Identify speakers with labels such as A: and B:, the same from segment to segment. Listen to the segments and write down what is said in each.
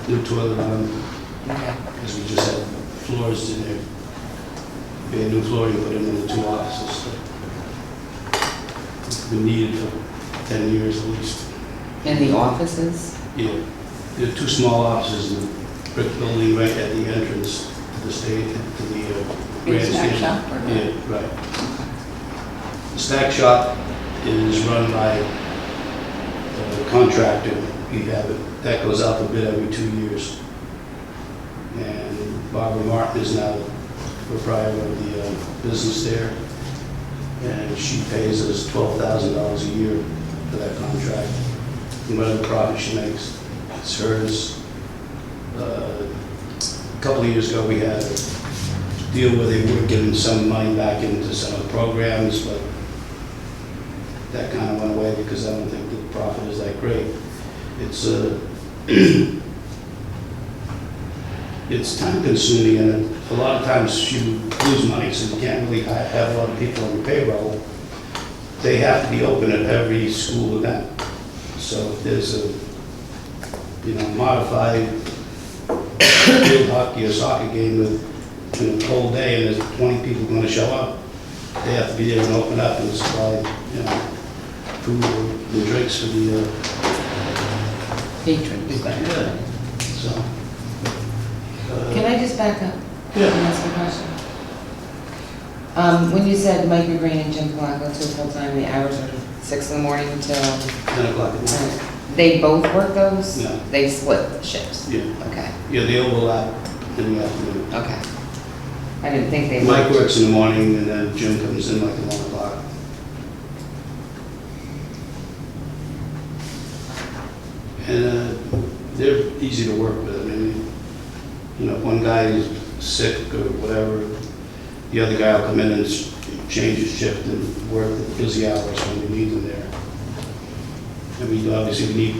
A: new toilet on them,
B: Okay.
A: because we just had floors in there. We had new flooring put in the 2 offices. It's been needed for 10 years at least.
B: And the offices?
A: Yeah, there are 2 small offices in the brick building right at the entrance to the stage, to the
C: Snack
A: grandstand.
C: shop, or-
A: Yeah, right. The snack shop is run by a contractor. We have it, that goes out for bid every 2 years. And Barbara Martin is now the proprietor of the business there. And she pays us $12,000 a year for that contract. And whatever profit she makes, it's hers. A couple of years ago, we had a deal where they were giving some money back into some of the programs, but that kind of went away because I don't think the profit is that great. It's it's time consuming, and a lot of times you lose money, so you can't really have a lot of people on your payroll. They have to be open at every school event. So if there's a, modified field hockey or soccer game with a cold day and there's 20 people going to show up, they have to be there and open up and supply, food and drinks for the
B: Patrons.
A: yeah. So.
B: Can I just back up?
A: Yeah.
B: And ask a question? When you said Mike McGrain and Jim Polacco, 2 full-time, the hours are 6 in the morning till,
A: 10 o'clock at night.
B: they both work those?
A: No.
B: They split the shifts?
A: Yeah.
B: Okay,
A: Yeah, they overlap in the afternoon.
B: okay. I didn't think they
A: Mike
B: worked.
A: works in the morning and then Jim comes in like at 1 o'clock. And they're easy to work with. I mean, if one guy is sick or whatever, the other guy will come in and change his shift and work at busy hours when we need them there. I mean, obviously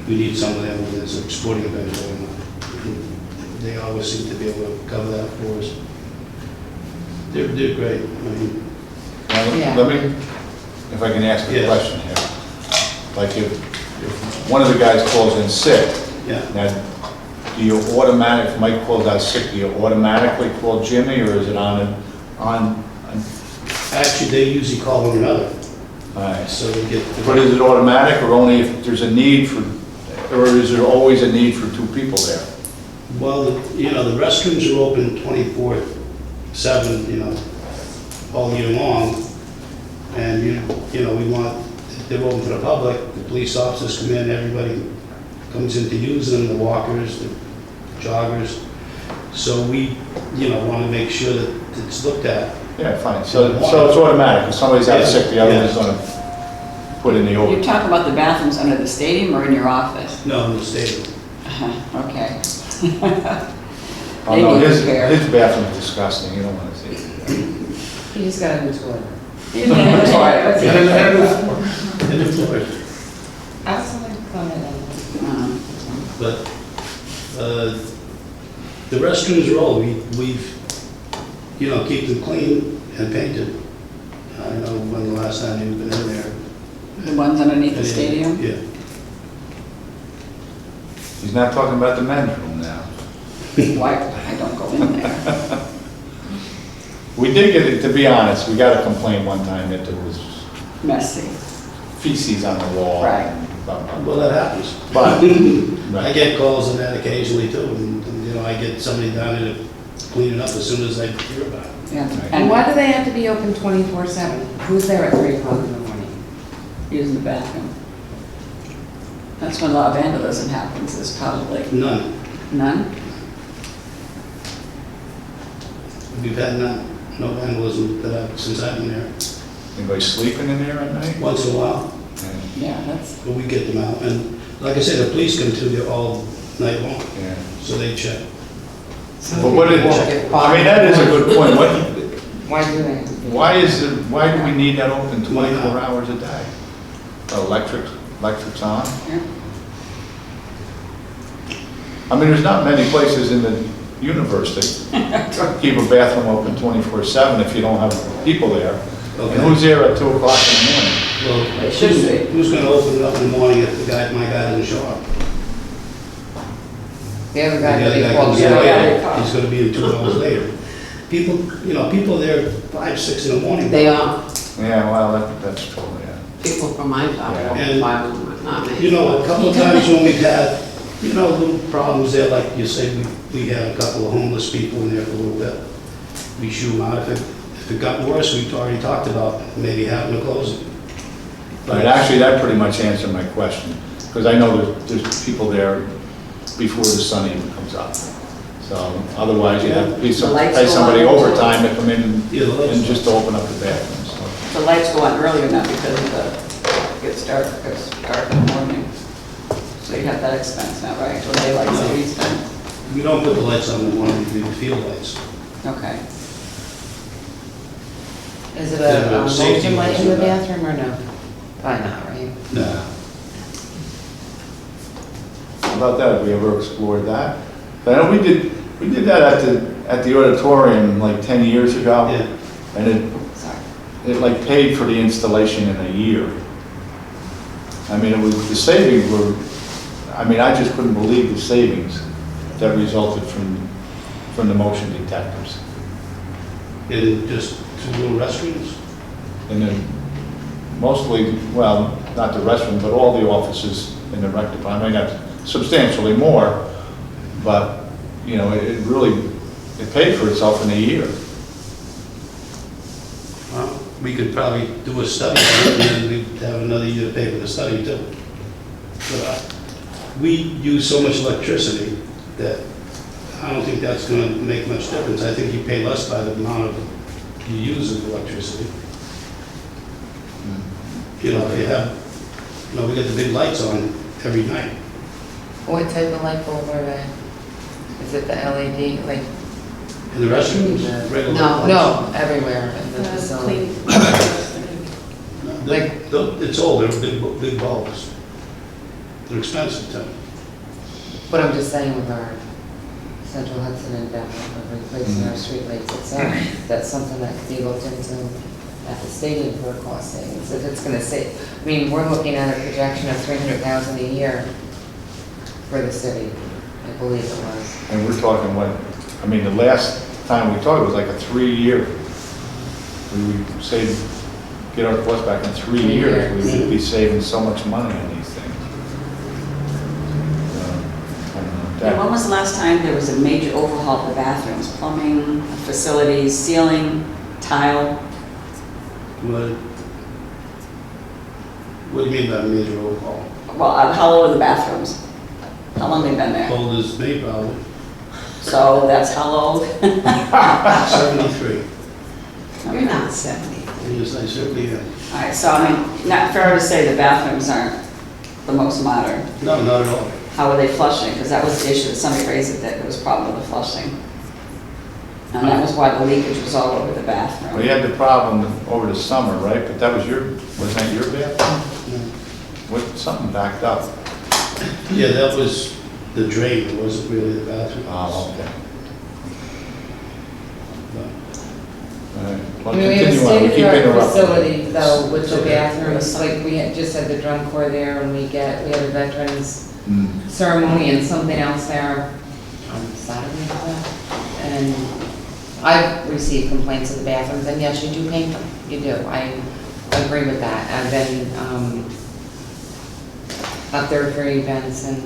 A: we need some of them when there's a sporting event going on. They always seem to be able to cover that for us. They're great. I mean,
B: Yeah.
D: Let me, if I can ask a
A: Yes.
D: question here. Like if one of the guys calls in sick,
A: yeah.
D: now, do you if Mike calls out sick, do you automatically call Jimmy, or is it on?
A: Actually, they usually call one another,
D: Alright.
A: so they get.
D: But is it automatic, or only if there's a need for, or is there always a need for 2 people there?
A: Well, the restrooms are open 24/7, all year long. And, we want, they're open for the public, the police officers come in, everybody comes in to use them, the walkers, the joggers. So we, want to make sure that it's looked at.
D: Yeah, fine, so it's automatic, if somebody's out sick, the other one's gonna put in the
C: You
D: order.
C: talk about the bathrooms under the stadium or in your office?
A: No, in the stadium.
C: Okay.
D: Oh, no,
C: Maybe
D: his
C: repair.
D: bathroom's disgusting, you don't wanna see it.
B: You just got a new toilet.
C: You never tried it.
A: And the floors.
B: I was going to comment on
A: But the restrooms are all, we've, keep them clean and painted. I don't know when the last time you've been in there.
C: The ones underneath the stadium?
A: Yeah.
D: He's not talking about the men's room now.
C: Why, I don't go in there.
D: We did get it, to be honest, we got a complaint one time that there was
C: Messy.
D: feces on the wall.
C: Right.
D: and blah, blah, blah.
A: Well, that happens.
D: But,
A: I get calls on that occasionally too, and I get somebody down there to clean it up as soon as I hear about it.
C: Yeah.
B: it. And why do they have to be open 24/7? Who's there at 3 o'clock in the morning?
C: Using the bathroom. That's when a lot of vandalism happens, is probably.
A: None.
C: None?
A: We've had none. No vandalism since I've been there.
D: anybody sleeping in there at night?
A: Once in a while,
C: Yeah, that's,
A: but we get them out. And like I said, the police come through there all night long,
D: Yeah.
A: so they check.
D: But what is, I mean, that is a good point.
B: Why do they?
D: Why do we need that open 24 hours a day? Electric's on?
C: yeah.
D: I mean, there's not many places in the universe that keep a bathroom open 24/7 if you don't have people there.
A: Okay.
D: And who's there at 2 o'clock in the morning?
A: Well,
C: They should be.
A: who's going to open it up in the morning if my guy doesn't show up?
B: The other
A: And
B: guy
A: the
B: that
A: other
B: he
A: guy
B: called,
A: comes
C: yeah,
A: in
C: yeah,
A: later,
C: yeah.
A: he's gonna be in 2 hours later. People, people there 5, 6 in the morning.
E: They are,
D: Yeah, well, that's true, yeah.
E: people from my job,
D: Yeah.
A: And,
E: 5 of them, not me.
A: You know, a couple of times when we've had, little problems there, like you say, we had a couple of homeless people in there for a little bit. We shoo them out. If it got worse, we've already talked about maybe having to close it.
D: But actually, that pretty much answered my question, because I know there's people there before the sun even comes up. So otherwise, you have to pay
C: The lights
D: pay
C: go
D: somebody
C: on.
D: overtime to come in
A: Yeah, the lights-
D: and just to open up the bathrooms. So,
C: The lights go on earlier now because it gets dark in the morning. So you have that expense now, right? Or daylight savings expense?
A: We don't put the lights on in one of the field lights.
C: Okay.
B: is it
A: Yeah,
B: a
A: safety
B: motion light in the
A: was about-
B: bathroom or no? Probably not, right?
A: Nah.
D: how about that? Have we ever explored that? I know we did that at the auditorium like 10 years ago.
A: Yeah.
D: And
C: Sorry.
D: it like paid for the installation in a year. I mean, the savings were, I mean, I just couldn't believe the savings that resulted from the motion detectors.
A: In just 2 little restrooms.
D: And then mostly, well, not the restroom, but all the offices in the rec department. I mean, that's substantially more, but, it really, it paid for itself in a year.
A: Well, we could probably do a study on it, and then we'd have another year to pay for the study too. But we use so much electricity that I don't think that's gonna make much difference. I think you pay less by the amount of you use of electricity. If you have, we got the big lights on every night.
B: What type of light bulb are they? Is it the LED, like,
A: In the restrooms, regular.
B: no, everywhere in the facility?
A: It's old, they're big bulbs. They're expensive too.
B: But I'm just saying with our Central Hudson and Deborah, we're replacing our streetlights itself, that's something that could be looked into at the stadium for cost savings. If it's gonna save, we're looking at a projection of $300,000 a year for the city, I believe it was.
D: And we're talking the last time we talked, it was like a 3-year. We would save, get our costs back in 3
B: 3
D: years.
B: years.
D: We would be saving so much money on these things. I don't know.
C: And when was the last time there was a major overhaul of the bathrooms? Plumbing, facilities, ceiling, tile?
A: What do you mean by major overhaul?
C: Well, how old are the bathrooms? How long they been there?
A: Old as me, probably.
C: So that's how old?
A: 73.
E: You're not 70.
A: Yes, I certainly am.
C: All right, so not fair to say the bathrooms aren't the most modern.
A: No, not at all.
C: How are they flushing? Because that was the issue that somebody raised, that there was a problem with the flushing. And that was why the leakage was all over the bathroom.
D: We had the problem over the summer, right? But that was wasn't that your bathroom? Something backed up.
A: Yeah, that was the drain, it wasn't really the bathroom.
D: Oh, okay. All right. Well,
B: We have a
D: continue on. We keep
B: state-of-the-art
D: interrupting.
B: facility though with the
C: So-
B: bathrooms, like we just had the drum corps there and we had a veterans
D: Mm.
B: ceremony and something else there on Saturday. I thought. And I've received complaints of the bathrooms, and yes, you do paint them, you do, I agree with that. I've been up there for events, and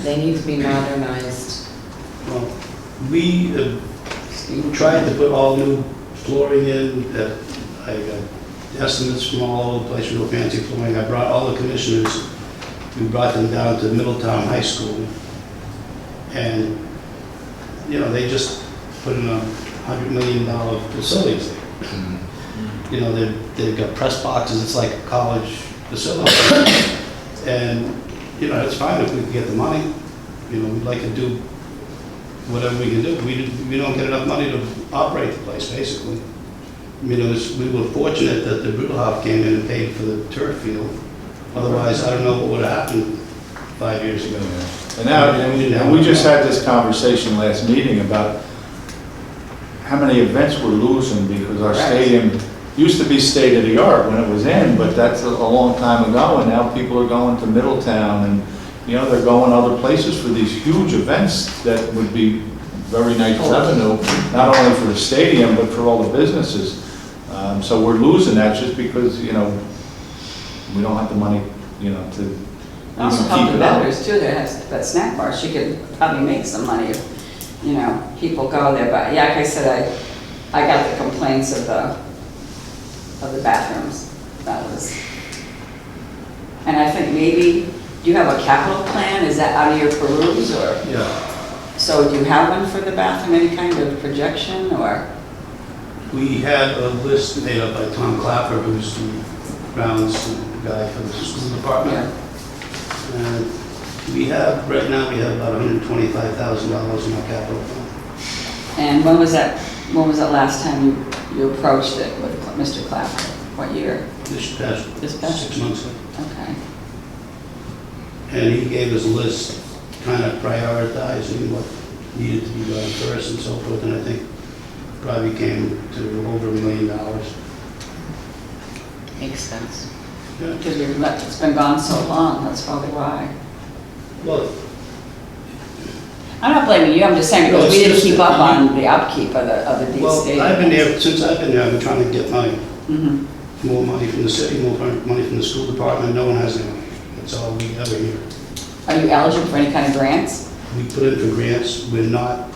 B: they need to be modernized.
A: Well, we tried to put all new flooring in, I got estimates from all over the place, real fancy flooring. I brought all the commissioners, we brought them down to Middletown High School, and, they just put in $100 million facilities there. They've got press boxes, it's like a college facility. And, it's fine if we can get the money. We'd like to do whatever we can do. We don't get enough money to operate the place, basically. We were fortunate that the Bruderhof came in and paid for the turf field. Otherwise, I don't know what would have happened 5 years ago.
D: And we just had this conversation last meeting about how many events we're losing because our stadium used to be state of the art when it was in, but that's a long time ago, and now people are going to Middletown, and you know, they're going other places for these huge events that would be very nice revenue, not only for the stadium, but for all the businesses. So we're losing that just because, you know, we don't have the money, you know, to even
C: Also
D: keep
C: help the
D: it up.
C: vendors too, that has that snack bar, she could probably make some money if, you know, people go there, but yeah, like I said, I got the complaints of the bathrooms, that was. And I think maybe, do you have a capital plan, is that out of your peruse, or?
A: Yeah.
C: So do you have one for the bathroom, any kind of projection, or?
A: We had a list made up by Tom Clapper, who's the grounds guy for the school department. And we have, right now, we have about $125,000 in our capital fund.
C: And when was that last time you approached it with Mr. Clapper? What year?
A: This past
C: This past-
A: 6 months ago.
C: Okay.
A: And he gave us a list, kind of prioritizing what needed to be done first and so forth, and I think probably came to over $1 million.
B: Makes sense.
A: Yeah.
C: Because it's been gone so long, that's probably why.
A: Well,
C: I'm not blaming you, I'm just saying,
A: No,
C: because we
A: it's
C: didn't
A: just
C: keep
A: that
C: up on the upkeep of the Deetz
A: well,
C: Stadium.
A: I've been there, since I've been there, I've been trying to get
C: Mhm.
A: more money from the city, more money from the school department. No one has any money. That's all we ever hear.
C: Are you eligible for any kind of grants?
A: We put in for grants, we're not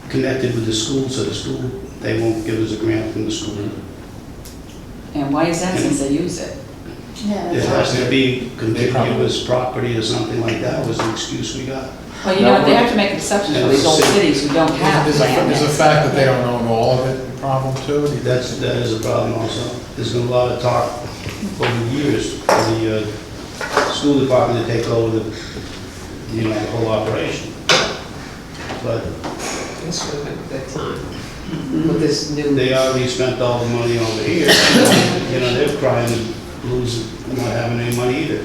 A: connected with the school, so the school, they won't give us a grant from the school.
C: And why is that, since they use it?
A: It has to be contiguous property or something like that was the excuse we got.
C: Well, you know, they have to make exceptions for these old cities who don't have
F: Is
C: land.
F: the fact that they don't own all of it a problem too?
A: That is a problem also. There's been a lot of talk over the years for the school department to take over the whole operation. But
E: This would have been a good time with this new.
A: they already spent all the money over here. They're crying to lose, not having any money either.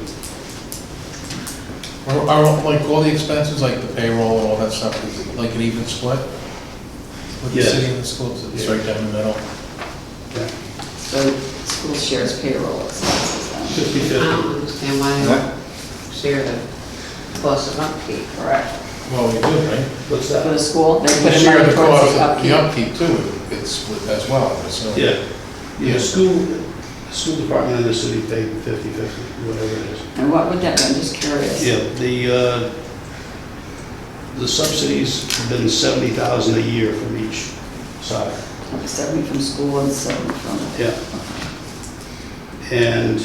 F: Are like all the expenses, like the payroll and all that stuff, is it like an even split? With the
A: Yes.
F: city and the schools, it's right down the middle?
A: Yeah.
C: So school shares payroll expenses then.
A: 50/50.
E: I don't understand why they don't share the cost of upkeep.
C: Correct.
F: Well, we do, right?
A: What's
C: For the
A: that?
C: school, they
F: We
C: put in
F: share
C: money
F: the
C: towards
F: cost
C: the
F: of
C: upkeep.
F: the upkeep too, it's split as well, so.
A: Yeah.
F: Yeah.
A: The school department and the city pay 50/50, whatever it is.
C: And what would that be? I'm just curious.
A: Yeah, the subsidies have been $70,000 a year from each side.
C: 70 from school and 70 from.
A: Yeah. And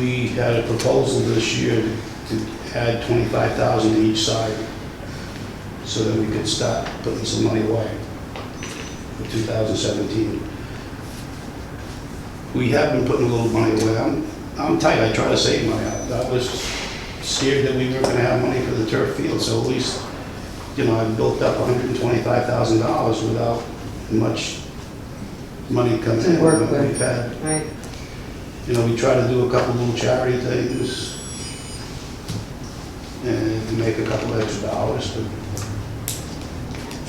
A: we had a proposal this year to add $25,000 to each side so that we could start putting some money away for 2017. We have been putting a little money away. I'm tight, I try to save money. I was scared that we weren't gonna have money for the turf field, so at least, I built up $125,000 without much money coming
E: To
A: in.
E: work with.
A: We've had,
E: Right.
A: we try to do a couple little charity things and to make a couple extra dollars, but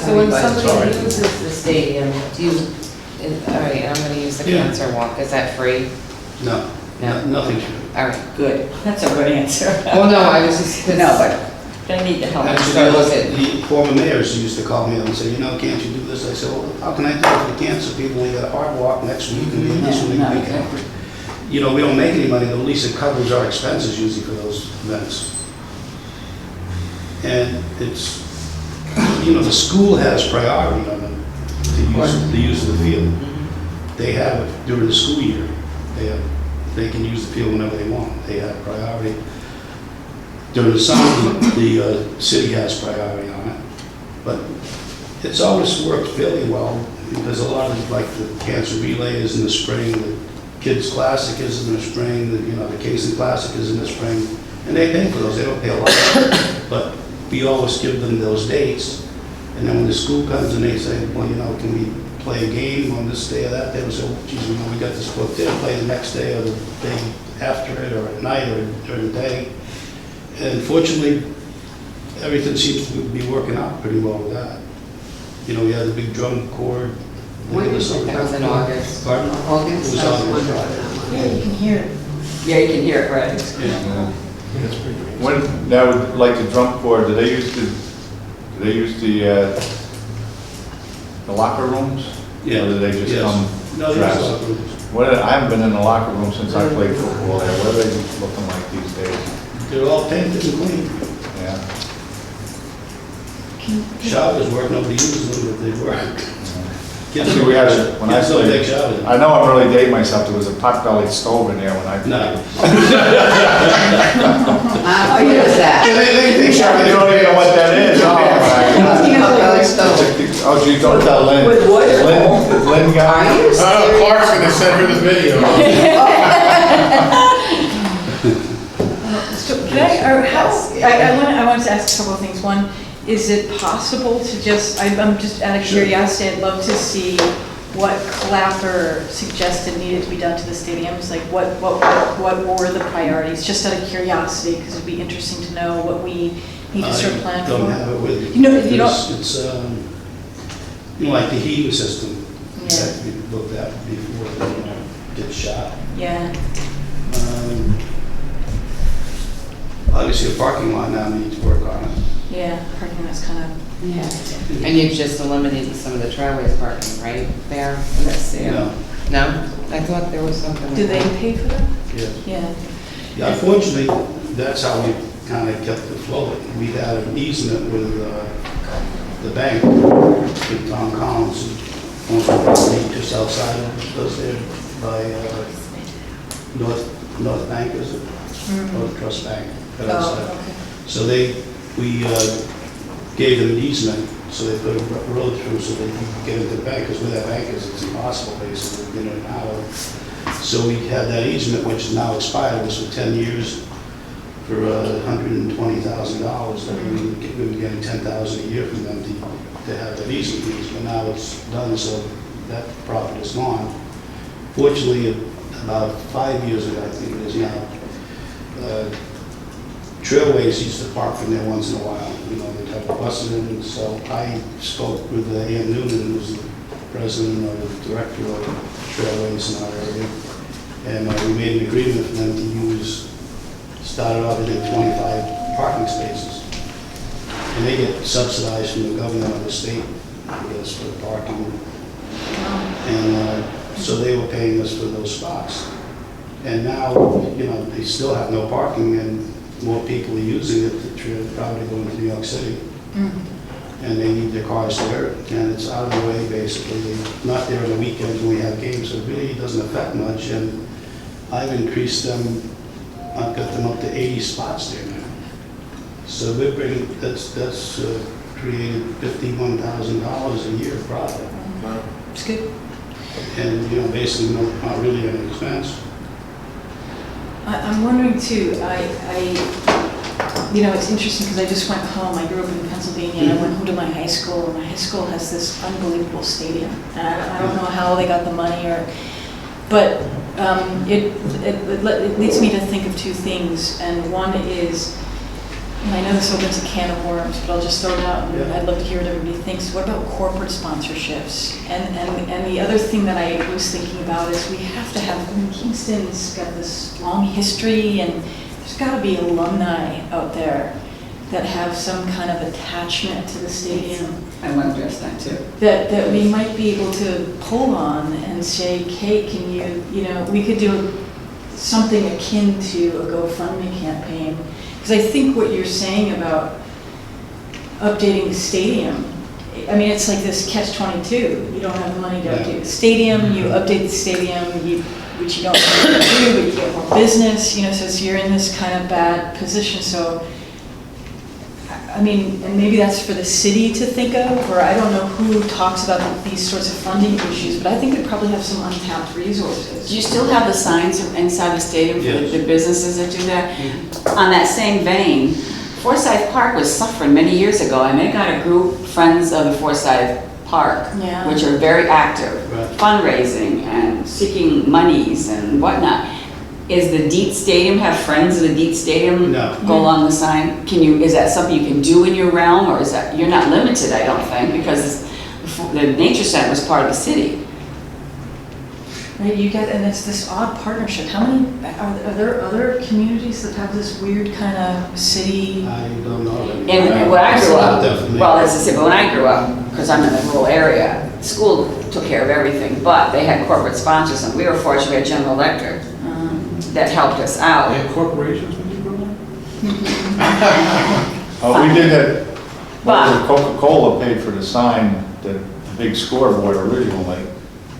B: So when
E: Everybody's
B: somebody
F: alright.
B: uses the stadium, all right, I'm gonna use the
A: Yeah.
B: cancer walk, is that free?
A: no,
B: No.
A: nothing.
B: All right.
C: Good, that's a good answer.
B: Well, no, I was just.
C: No, but they need to help.
A: Actually,
B: Or was it-
A: the former mayors used to call me up and say, can't you do this? I said, well, how can I do it for the cancer people? We got a heart walk next week and we this one.
C: Yeah, no,
A: we can- we don't make any money, but at least it covers our expenses usually for those events. And it's, the school has priority on them to use the field. They have it during the school year. They can use the field whenever they want. They have priority. During the summer, the city has priority on it. But it's always worked fairly well because a lot of, like the cancer relay is in the spring, the Kids Classic is in the spring, the Kingston Classic is in the spring. And they pay for those, they don't pay a lot. But we always give them those dates. And then when the school comes and they say, well, can we play a game on this day or that day? We say, well, geez, we got this booked in, play the next day or the day after it or at night or during the day. And fortunately, everything seems to be working out pretty well with that. We had the big drum corps.
E: When is it?
B: That was in August.
A: Pardon?
E: August,
A: It was
E: I was
A: August,
E: wondering
A: right.
E: that one.
C: Yeah, you can hear it, right?
A: Yeah.
F: That's pretty great.
D: When, now, like the drum corps, do they use the locker rooms?
A: Yeah.
D: Or do they just
A: Yes.
D: come
A: No, there's
D: dressed?
A: locker rooms.
D: I haven't been in the locker room since I played football there. What are they looking like these days?
A: They're all painted and clean.
D: Yeah.
A: Showers work, nobody uses them, but they work. Kids
D: See, we had a, when I
A: kids don't take
D: played,
A: showers.
D: I know I'm really dating myself, there was a pot-bellied stove in there when I played.
A: No.
E: What is that?
D: You don't even know what that is. Oh, my
E: Stove.
D: Oh, gee, don't tell Lynn.
C: With wood or
D: Lynn got
E: Are you
D: it?
F: Clark's gonna send her the video.
G: So can I, or how, I wanted to ask a couple of things. One, is it possible to just, I'm just out of curiosity, I'd love to see what Clapper suggested needed to be done to the stadiums, like what were the priorities, just out of curiosity, because it'd be interesting to know what we need to sort of plan
A: I
G: for.
A: don't have it with me.
G: You know, you don't-
A: It's, like the heating system
G: Yeah.
A: that we looked at before they get shot.
G: Yeah,
A: Obviously, a parking lot now needs work on it.
G: yeah, parking lot's kind of,
B: Yeah, and you've just eliminated some of the trailways parking, right, there? Let's see.
A: No,
B: No? I thought there was something.
G: do they pay for that?
A: yeah.
G: Yeah.
A: Yeah, unfortunately, that's how we kind of kept it afloat. We had an easement with the bank, with Tom Collins, who owns the property just outside of us there by North Bank, is it? North Trust Bank. right outside.
G: Oh, okay.
A: So we gave them an easement, so they put a road through so they could get into the bank, because where that bank is, it's impossible basically to get in and out of. So we had that easement, which is now expired, it was for 10 years for $120,000. That we were getting $10,000 a year from them to have that easement used, but now it's done, so that profit is gone. Fortunately, about 5 years ago, I think it is now, Trailways used to park from there once in a while, they'd have buses in, and so I spoke with Ann Newman, who's the president or the director of Trailways in our area, and we made an agreement for them to started off at 25 parking spaces, and they get subsidized from the government of the state for this, for the parking, and so they were paying us for those spots. And now, they still have no parking, and more people are using it to probably go into New York City. And they need their cars there, and it's out of the way, basically. They're not there on the weekends when we have games, so it really doesn't affect much. And I've increased them, I've got them up to 80 spots there now. So we're bringing, that's created $51,000 a year profit.
G: It's good.
A: And, basically not really an expense.
G: I'm wondering too, it's interesting because I just went home, I grew up in Pennsylvania, and I went home to my high school, and my high school has this unbelievable stadium. And I don't know how they got the money but it leads me to think of two things, and one is, and I know this opens a can of worms, but I'll just throw it out, and I'd love to hear what everybody thinks. What about corporate sponsorships? And the other thing that I was thinking about is we have to have, Kingston's got this long history, and there's got to be alumni out there that have some kind of attachment to the stadium
C: I want to address that too.
G: that we might be able to pull on and say, Kate, can we could do something akin to a GoFundMe campaign. Because I think what you're saying about updating the stadium, it's like this catch-22. You don't have the money to update the stadium, you update the stadium, which you don't want to do, but you get more business, so you're in this kind of bad position. So, and maybe that's for the city to think of, or I don't know who talks about these sorts of funding issues, but I think we probably have some untapped resources.
C: Do you still have the signs inside the stadium for
A: Yes.
C: the businesses that do that? On that same vein, Forsyth Park was suffering many years ago, and they got a group, Friends of the Forsyth Park,
G: Yeah.
C: which are very active,
A: Right.
C: fundraising and seeking monies and whatnot. Is the Dietz Stadium, have Friends of the Dietz Stadium
A: No.
C: go along the sign? Is that something you can do in your realm, or is that, you're not limited, I don't think, because the nature center was part of the city.
G: right? You get, and it's this odd partnership. How many, are there other communities that have this weird kind of city?
A: I don't know.
C: And when I grew up,
A: Definitely.
C: well, as I said, but when I grew up, because I'm in a rural area, school took care of everything, but they had corporate sponsors, and we were fortunate, we had General Electric that helped us out.
F: They had corporations when you grew up?
D: We did that,
C: But-
D: Coca-Cola paid for the sign, the big scoreboard originally.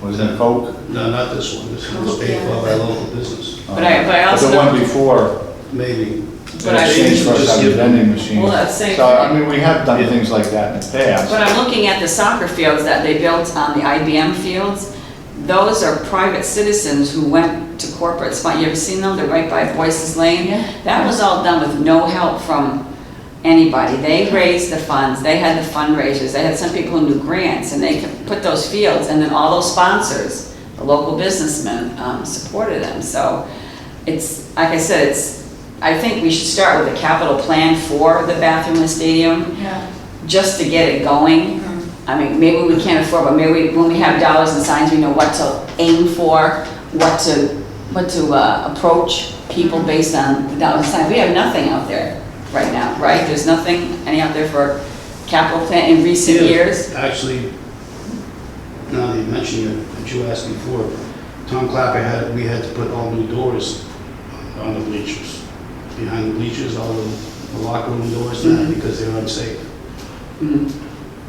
D: Was it Coke?
A: No, not this one. This one was paid for by a local business.
C: But I also
D: the one
C: know-
D: before,
A: Maybe.
C: But I-
D: they changed for us on the vending machine.
C: Well, that's same
D: So, I
C: thing.
D: mean, we have done things like that in the past.
C: But I'm looking at the soccer fields that they built on the IBM fields. Those are private citizens who went to corporate spot. You ever seen them? They're right by Boyce's Lane.
G: Yeah.
C: That was all done with no help from anybody. They raised the funds, they had the fundraisers, they had some people who knew grants, and they could put those fields, and then all those sponsors, the local businessmen, supported them. So it's, like I said, I think we should start with a capital plan for the bathroom in the stadium,
G: Yeah.
C: just to get it going. I mean, maybe we can't afford, but maybe when we have dollars and signs, we know what to aim for, what to approach people based on the dollars and signs. We have nothing out there right now, right? There's nothing, any out there for capital plan in recent
A: Yeah,
C: years?
A: Actually, now that you mention it, that you asked before, Tom Clapper we had to put all new doors on the bleachers. Behind the bleachers, all the locker room doors now, because they're unsafe.
C: Mhm.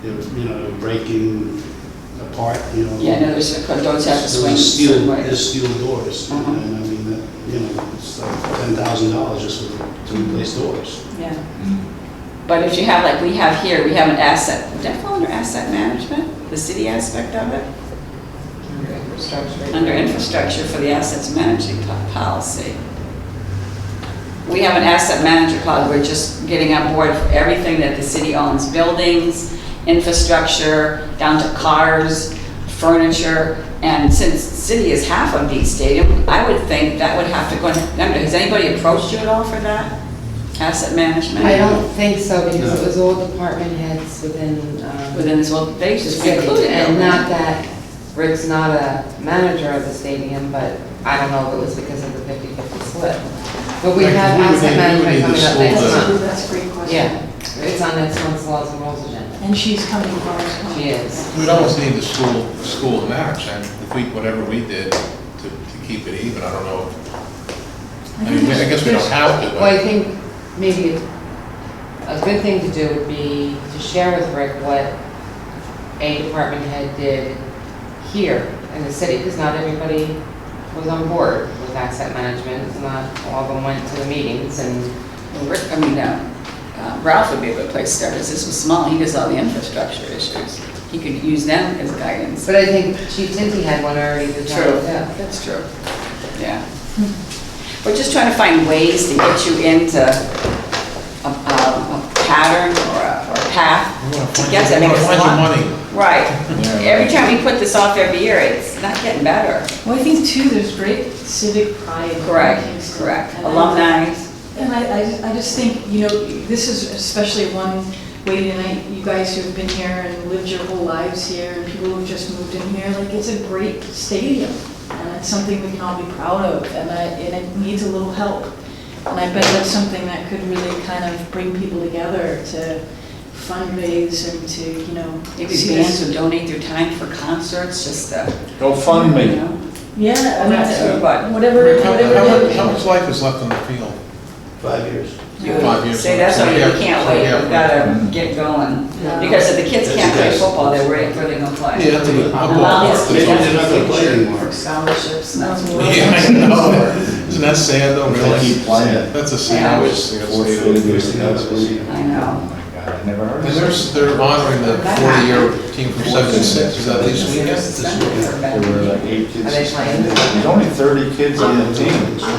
A: They're breaking apart,
C: Yeah, no, there's, those have to swing.
A: There's steel,
C: certain ways.
A: there's steel doors.
C: Uh-huh.
A: And I mean, it's like $10,000 just to replace doors.
C: Yeah. But if you have, like we have here, we have an asset, would that fall under asset management, the city aspect of it? Under infrastructure for the assets managing policy. We have an asset manager clause, we're just getting on board for everything that the city owns, buildings, infrastructure, down to cars, furniture, and since the city is half of Deetz Stadium, I would think that would have to go, has anybody approached you at all for that? Asset management?
B: I don't think so, because it was all department heads within,
C: Within this, well, they just
B: city.
C: included it.
B: And not that Rick's not a manager of the stadium, but I don't know if it was because of the 50-50 split. But we
F: Right, 'cause
B: have
F: we would
B: asset
F: need
B: management
F: the
B: coming up
F: school
B: next
F: to-
B: month.
G: That's a great question.
B: Yeah, it's on next month's laws and rules agenda.
G: And she's coming for us.
B: She is.
F: We'd almost need the school match, and if whatever we did to keep it even, I don't know. I mean, I guess we don't have to,
B: Well, I
F: but
B: think maybe a good thing to do would be to share with Rick what a department head did here in the city, because not everybody was on board with asset management. Not all of them went to the meetings, and
C: Ralph would be a good place to start, because this was small, he does all the infrastructure issues. He could use them as guidance.
B: but I think Chief Tinty had one already designed.
C: True,
B: Yeah.
C: that's true, yeah. We're just trying to find ways to get you into a pattern or a path
F: we want to
C: to get that.
F: find
C: Because
F: your money.
C: right,
D: Yeah.
C: every time we put this off every year, it's not getting better.
G: Well, I think too, there's great civic pride in
C: Correct,
G: Kingston.
C: correct.
G: And I-
C: Alumni,
G: And I just think, this is especially one way tonight, you guys who have been here and lived your whole lives here, and people who've just moved in here, like, it's a great stadium. And it's something we can all be proud of, and it needs a little help. And I bet that's something that could really kind of bring people together to fundraise and to,
C: maybe
G: see
C: bands
G: this.
C: would donate their time for concerts, just to,
D: Go fund
C: you
D: me.
C: know.
G: Yeah, I mean,
C: That's true, but-
G: whatever,
F: Rick,
G: whatever.
F: how much life is left on the field?
A: 5 years.
C: You
F: 5 years.
C: say that's why we
F: Yeah.
C: can't wait,
F: Yeah.
C: we've gotta get going. Because if the kids can't play football, they're really gonna play.
F: Yeah, that's a good.
C: And all these
A: Maybe
C: kids
A: they're not gonna play anymore.
C: for scholarships, and that's what
F: Yeah, I know. Isn't that sad though,
D: They
F: really?
D: keep playing.
F: That's a
C: Yeah.
F: sad
D: It's
F: state.
D: 450 years ago.
C: I know.
D: Oh my God, I never heard
F: And
D: of
F: they're honoring the 40-year team from 76, is that this weekend?
D: There were like 8 kids.
B: Are they playing?
D: There's only 30 kids on the team.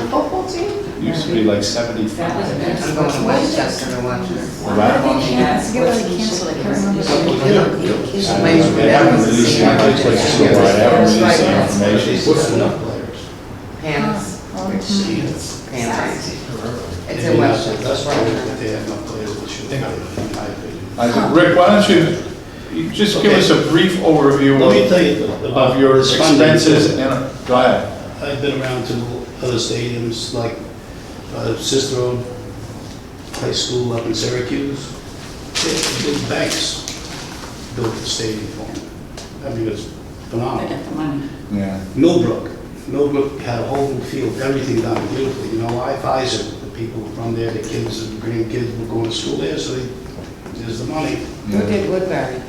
B: Football team?
D: Used to be like 75.
B: I'm going to Westchester to watch it.
D: Wow.
G: It's get really canceled, I can't remember.
D: They haven't released the information, so I haven't released the information.
A: What's enough players?
B: Pants. Pants. It's
A: Maybe
B: in
A: not
B: Westchester.
A: the best players, but they have enough players that should play, in my opinion.
D: Rick, why don't you just give us a brief overview
A: Let me tell you
D: of
A: about
D: your
A: this funding.
D: expenses and Go ahead.
A: I've been around to other stadiums, like Sister Road High School up in Syracuse. The banks built the stadium for them. I mean, it's
C: They
A: phenomenal.
C: get the money.
D: Yeah.
A: Millbrook had a whole field, everything done beautifully. You know why? Pfizer, the people from there, the kids and grandkids were going to school there, so there's the money.
B: Who did Woodbury?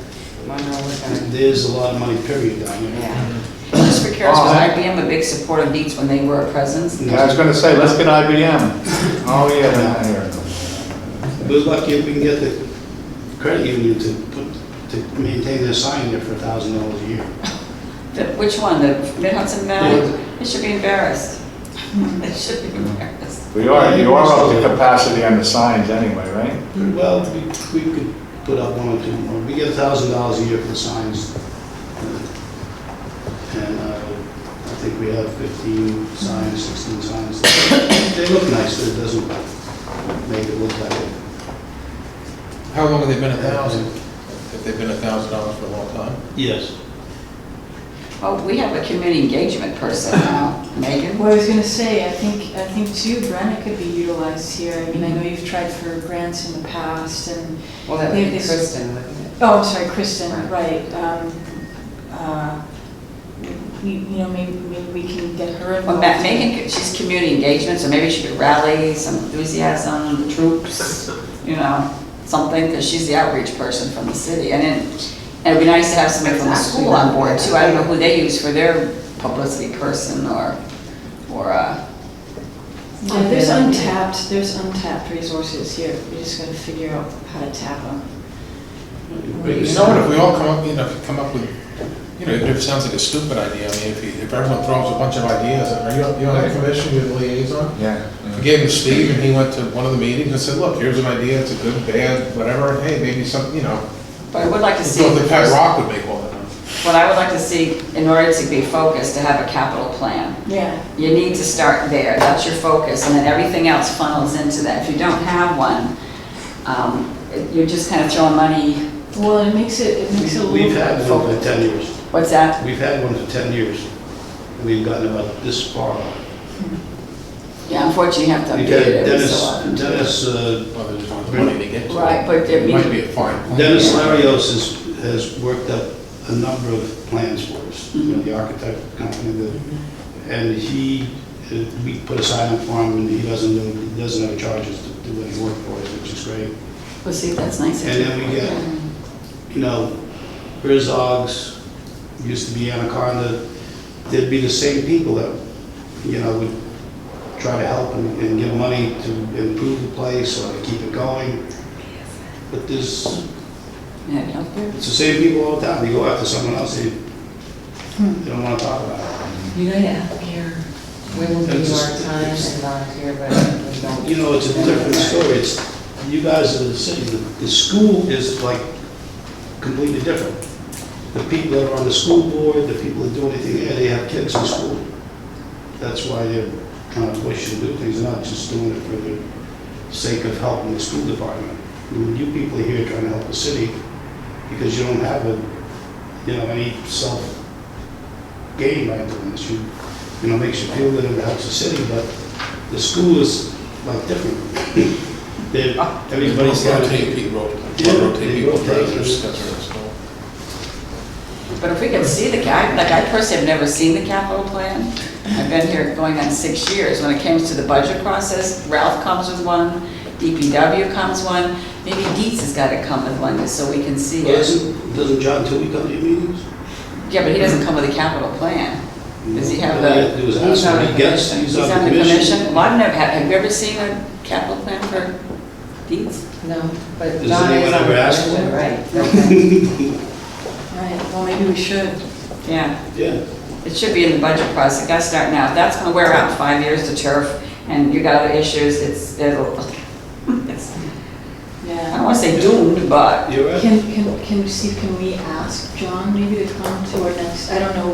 B: Monroe Woodbury.
A: There's a lot of money, period, down there.
B: Yeah.
C: Just for curiosity, was IBM a big supporter of Dietz when they were a presence?
D: Yeah, I was gonna say, let's get IBM. Oh, yeah, down here.
A: We're lucky if we can get the credit union to maintain their sign there for $1,000 a year.
C: Which one, the Mid-Hudson Valley?
A: Yeah.
C: They should be embarrassed. They should be embarrassed.
D: You are up to capacity on the signs anyway, right?
A: Well, we could put up one or two more. We get $1,000 a year for the signs. And I think we have 15 signs, 16 signs. They look nice, but it doesn't make it look like it.
F: How long have they been 1,000? Have they been $1,000 for a long time?
A: Yes.
C: Well, we have a community engagement person now, Megan.
G: Well, I was gonna say, I think too, Brenna could be utilized here. I mean, I know you've tried for grants in the past and,
B: Well, that
G: They-
B: would be
G: they-
B: Kristen, wouldn't it?
G: oh, I'm sorry, Kristen,
B: Right.
G: right. Maybe we can get her
C: Well,
G: involved.
C: Megan, she's community engagement, so maybe she could rally some enthusiasm, the troops, something, because she's the outreach person from the city. And it'd be nice to have somebody from the school on board too. I don't know who they use for their publicity person or.
G: Yeah, there's untapped resources here. We just gotta figure out how to tap them.
F: You know what, if we all come up with, even if it sounds like a stupid idea, I mean, if everyone throws a bunch of ideas, are you on the commission, you're the liaison?
D: Yeah.
F: We gave him Steve, and he went to one of the meetings and said, look, here's an idea, it's a good, bad, whatever, hey, maybe some,
C: But I would like to see.
F: the Pat Rock would make one of them.
C: What I would like to see, in order to be focused, to have a capital plan.
G: Yeah.
C: You need to start there, that's your focus, and then everything else funnels into that. If you don't have one, you're just kind of throwing money.
G: Well, it makes it a little.
A: We've had one for 10 years.
C: What's that?
A: We've had one for 10 years. We've gotten about this far.
C: Yeah, unfortunately, you have to
A: We've
C: update
A: had
C: it every so often.
A: Dennis,
F: Well, there's money to get to.
C: Right, but there
F: It might be a fine.
A: Dennis Larios has worked up a number of plans for us, the architect company, and we put a sign up for him, and he doesn't have charges to do any work for us, which is great.
C: Well, see, that's nice.
A: And then we get, Herzog's, used to be Anaconda, there'd be the same people that, would try to help and give money to improve the place or to keep it going. But it's
C: Yeah, out there.
A: the same people all the time. You go after someone else, they don't want to talk about it.
B: We will give you our time and volunteer, but we don't.
A: It's a different story. It's, you guys are the city. The school is like completely different. The people that are on the school board, the people that do anything there, they have kids in school. That's why they're trying to push and do things, not just doing it for the sake of helping the school department. You people are here trying to help the city because you don't have any self-gain by doing this. Makes you feel that it helps the city, but the school is like different. Everybody's got
F: Rotate
A: to.
F: people,
A: Yeah,
F: rotate
A: they
F: people,
A: rotate.
F: presidents, that's what it's called.
C: But if we could see I personally have never seen the capital plan. I've been here going on 6 years. When it comes to the budget process, Ralph comes with one, DPW comes one, maybe Dietz has got to come with one just so we can see
A: Well,
C: it.
A: doesn't John Toohey come to your meetings?
C: Yeah, but he doesn't come with a capital plan. Does he have
A: All you have to do is
B: He's
A: ask
B: on
A: him.
B: the
A: He gets,
B: commission.
A: he's
C: He's
A: on the commission.
C: Well, I've never, have you ever seen a capital plan for Dietz?
B: No, but
A: Does
B: John is
A: anyone
B: on
A: ever
B: the
A: ask
B: commission,
A: for it?
B: right? Okay.
G: Right, well, maybe we should.
C: Yeah,
A: Yeah.
C: it should be in the budget process, it got to start now. If that's going to wear out in 5 years, the turf, and you got other issues, it's, I don't
G: Yeah.
C: want to say doomed, but
A: You're right.
G: Can we ask John maybe to come to our next, I don't know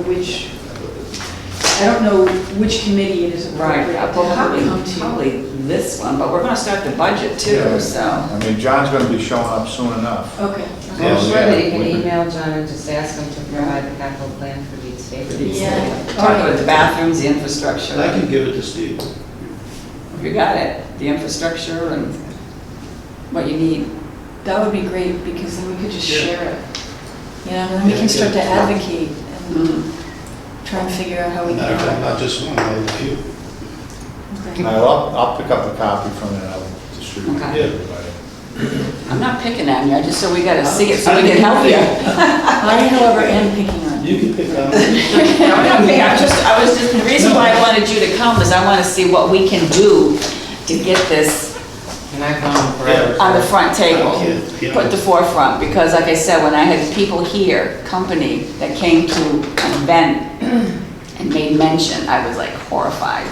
G: which committee it is
C: right,
G: appropriate to
C: well,
G: have him come to.
C: probably this one, but we're gonna start the budget too, so.
D: I mean, John's gonna be showing up soon enough.
G: Okay.
B: I'm
A: Yeah,
B: sure that you can
A: we-
B: email John and just ask him to provide a capital plan for these stations.
G: Yeah.
C: Talk about the bathrooms, the infrastructure.
A: I can give it to Steve.
C: You got it, the infrastructure and what you need.
G: That would be great, because then we could just
A: Yeah.
G: share it. You know, and then we
A: Yeah,
G: can start to
A: yeah.
G: advocate and
C: Mhm.
G: try and figure out how we can
A: Matter of fact,
G: help.
A: not just one, I have a few.
G: Okay.
D: I'll pick up a copy from it and I'll distribute it to
C: Okay.
D: everybody.
C: I'm not picking on you, I just so we gotta see it so we can help you.
G: I, however, am picking on you.
A: You can pick on
C: I'm not picking, the reason why I wanted you to come is I wanna see what we can do to get this
E: And I've known forever.
C: on the front table,
A: Yeah.
C: put the forefront, because like I said, when I had people here, company, that came to an event and made mention, I was like horrified.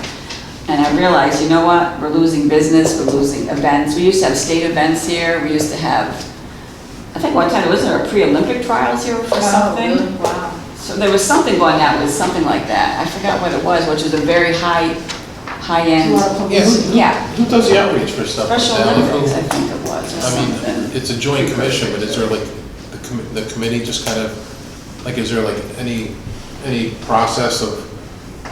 C: And I realized, you know what, we're losing business, we're losing events. We used to have state events here, we used to have, I think one time, wasn't there a pre-Olympic trials here for something?
G: Oh, really? Wow.
C: So there was something going on with something like that, I forgot what it was, which was a very high-end,
F: Yeah,
C: yeah,
F: who does the outreach for stuff like
C: Special
F: that?
C: Olympics, I think it was, or
F: I mean,
C: something.
F: it's a joint commission, but is there like, the committee just kind of, like, is there like any process of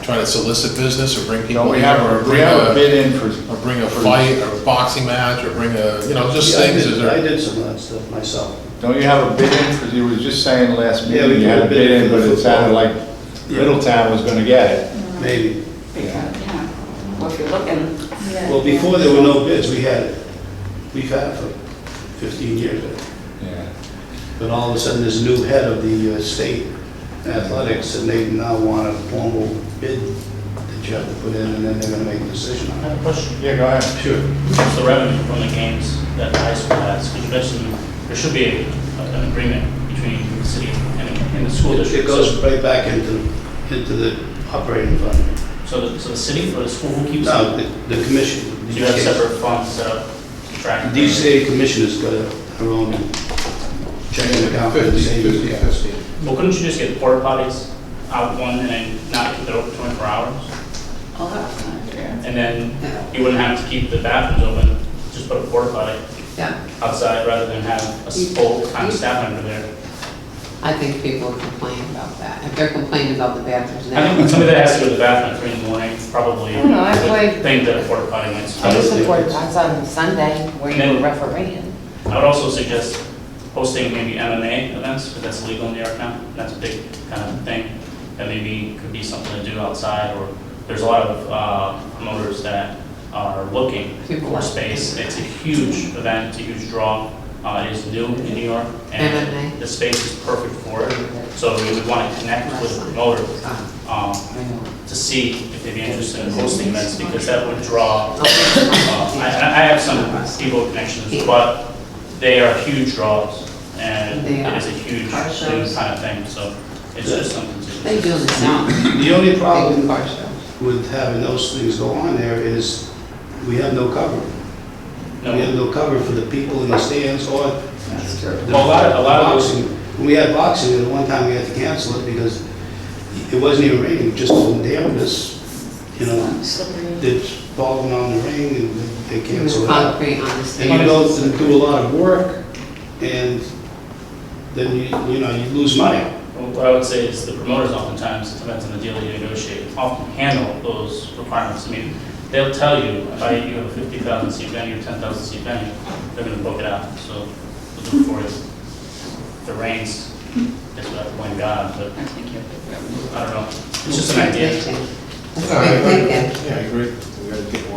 F: trying to solicit business or bring people
D: No, we
F: here,
D: have,
F: or
D: we
F: bring
D: have a
F: a,
D: bid in for,
F: or bring a fight, or a boxing match, or bring a, you know, just
A: Yeah,
F: things, is
A: I
F: there?
A: did some of that stuff myself.
D: don't you have a bid in for, you were just saying last
A: Yeah,
D: meeting,
A: we
D: you had
A: did
D: a bid in,
A: for
D: but
A: the
D: it sounded
A: football.
D: like Middletown was gonna get it.
A: Maybe.
C: Because, yeah, well, if you're looking,
G: Yeah.
A: Well, before there were no bids, we've had it for 15 years.
D: Yeah.
A: But all of a sudden, there's a new head of the state athletics, and they now want a formal bid that you have to put in, and then they're gonna make a decision
H: I
A: on
H: have a question.
D: Yeah, go ahead.
A: it. Sure.
H: What's the revenue from the games that the high school has? Because you mentioned there should be an agreement between the city and the school district.
A: It goes right back into the operating fund.
H: So the city or the school, who keeps?
A: No, the commission.
H: So you have separate funds set up to track?
A: The DCA commissioner's got her own checking account. for the
F: 50,
A: savings
F: 50,
A: account.
F: 50.
H: Well, couldn't you just get porta potties out one and then not keep it open 24 hours?
C: oh, that's not fair.
H: And then you wouldn't have to keep the bathrooms open, just put a porta potty
E: Yeah,
H: outside rather than have a full-time staff member there.
E: I think people complain about that. If they're complaining about the bathrooms
H: I
E: now.
H: think somebody that has to go to the bathroom at 3 in the morning probably
B: I don't know, that's why-
H: would think that a porta potty might.
B: I used to work on Sunday where you were refereeing.
H: I would also suggest hosting maybe MMA events, because that's legal in New York now. That's a big kind of thing. That maybe could be something to do outside, or there's a lot of promoters that are looking
E: People
H: for
E: like
H: space.
E: it.
H: It's a huge event, it's a huge draw. It is new in New York, and
E: MMA.
H: the space is perfect for it. So we would want to connect with the promoter
E: I know.
H: to see if they'd be interested in hosting events, because that would draw I have some people with connections, but they are huge draws, and
E: They
H: it
E: are.
H: is a huge
E: Car
H: new
E: shows.
H: kind of thing, so it's just something to.
E: They do the sound.
A: The only
E: They do
A: problem
E: car shows.
A: with having those things go on there is we have no cover.
H: No.
A: We have no cover for the people in the stands or
E: That's true.
A: the
H: Well, a lot of
A: boxing. When we had boxing, at one time we had to cancel it because it wasn't even raining, it just wasn't dampness, you know,
G: Slippery.
A: it's falling on the ring and they
E: It was
A: cancel it out.
E: concrete on the
A: And
E: stage.
A: you go and do a lot of work and then you know, you lose money.
H: Well, what I would say is the promoters oftentimes, it depends on the deal you negotiate, often handle those requirements. I mean, they'll tell you, if you have a 50,000 seat venue, 10,000 seat venue, they're gonna book it out, so we'll do it for you. If it rains, guess we have to blame God, but
C: I think you have to.
H: I don't know, it's just an idea.
E: That's
F: No, I-
E: big thinking.
F: Yeah, I agree. We gotta get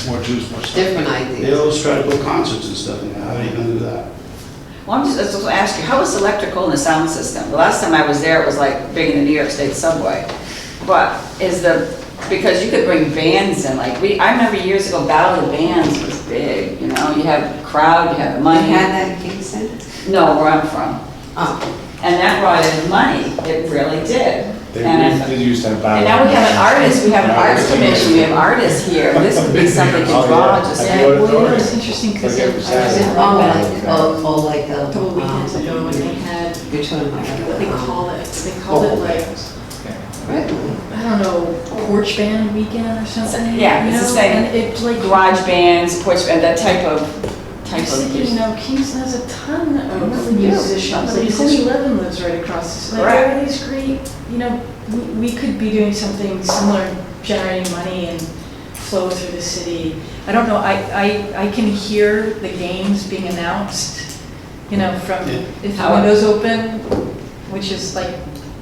F: more juice, more stuff.
E: Different
A: They
E: ideas.
A: always try to put concerts and stuff in there, how are you gonna do that?
C: Well, I was gonna ask you, how is the electrical and the sound system? The last time I was there, it was like big in the New York State subway. But because you could bring bands in, like I remember years ago, Battle of the Bands was big, you know, you have crowd, you have the
E: You
C: money.
E: had that in Kingston?
C: No, where I'm from.
E: Oh,
C: And that brought in money, it really did.
D: They
C: And
D: did used to have
C: and now we have an
D: battle.
C: artist, we have an arts commission, we have artists here. This would be something to
D: Oh,
C: draw,
D: yeah.
C: just.
D: I
G: Yeah,
D: do it
G: well, you know,
D: for
G: it's
D: it.
G: interesting because
D: Like
G: I
D: every
G: was
D: Saturday.
G: in
E: oh,
G: Rome
E: like, like
G: a couple weekends ago, and they had,
E: You're talking about.
G: what they call it, they called it like,
E: Right.
G: I don't know, porch porch band weekend or something.
C: Yeah,
G: you
C: it's the
G: know?
C: same.
G: And it's like,
C: Garage bands, porch band, that type of
G: I was thinking, you know, Kingston has a ton of
C: we do.
G: musicians. Like,
C: Musicians.
G: 7-Eleven lives right across the street. Like,
C: Correct.
G: there are these great, you know, we could be doing something similar, generating money and flow through the city. I don't know, I can hear the games being announced, you know, from,
A: Yeah.
G: if the
C: How-
G: windows open, which is like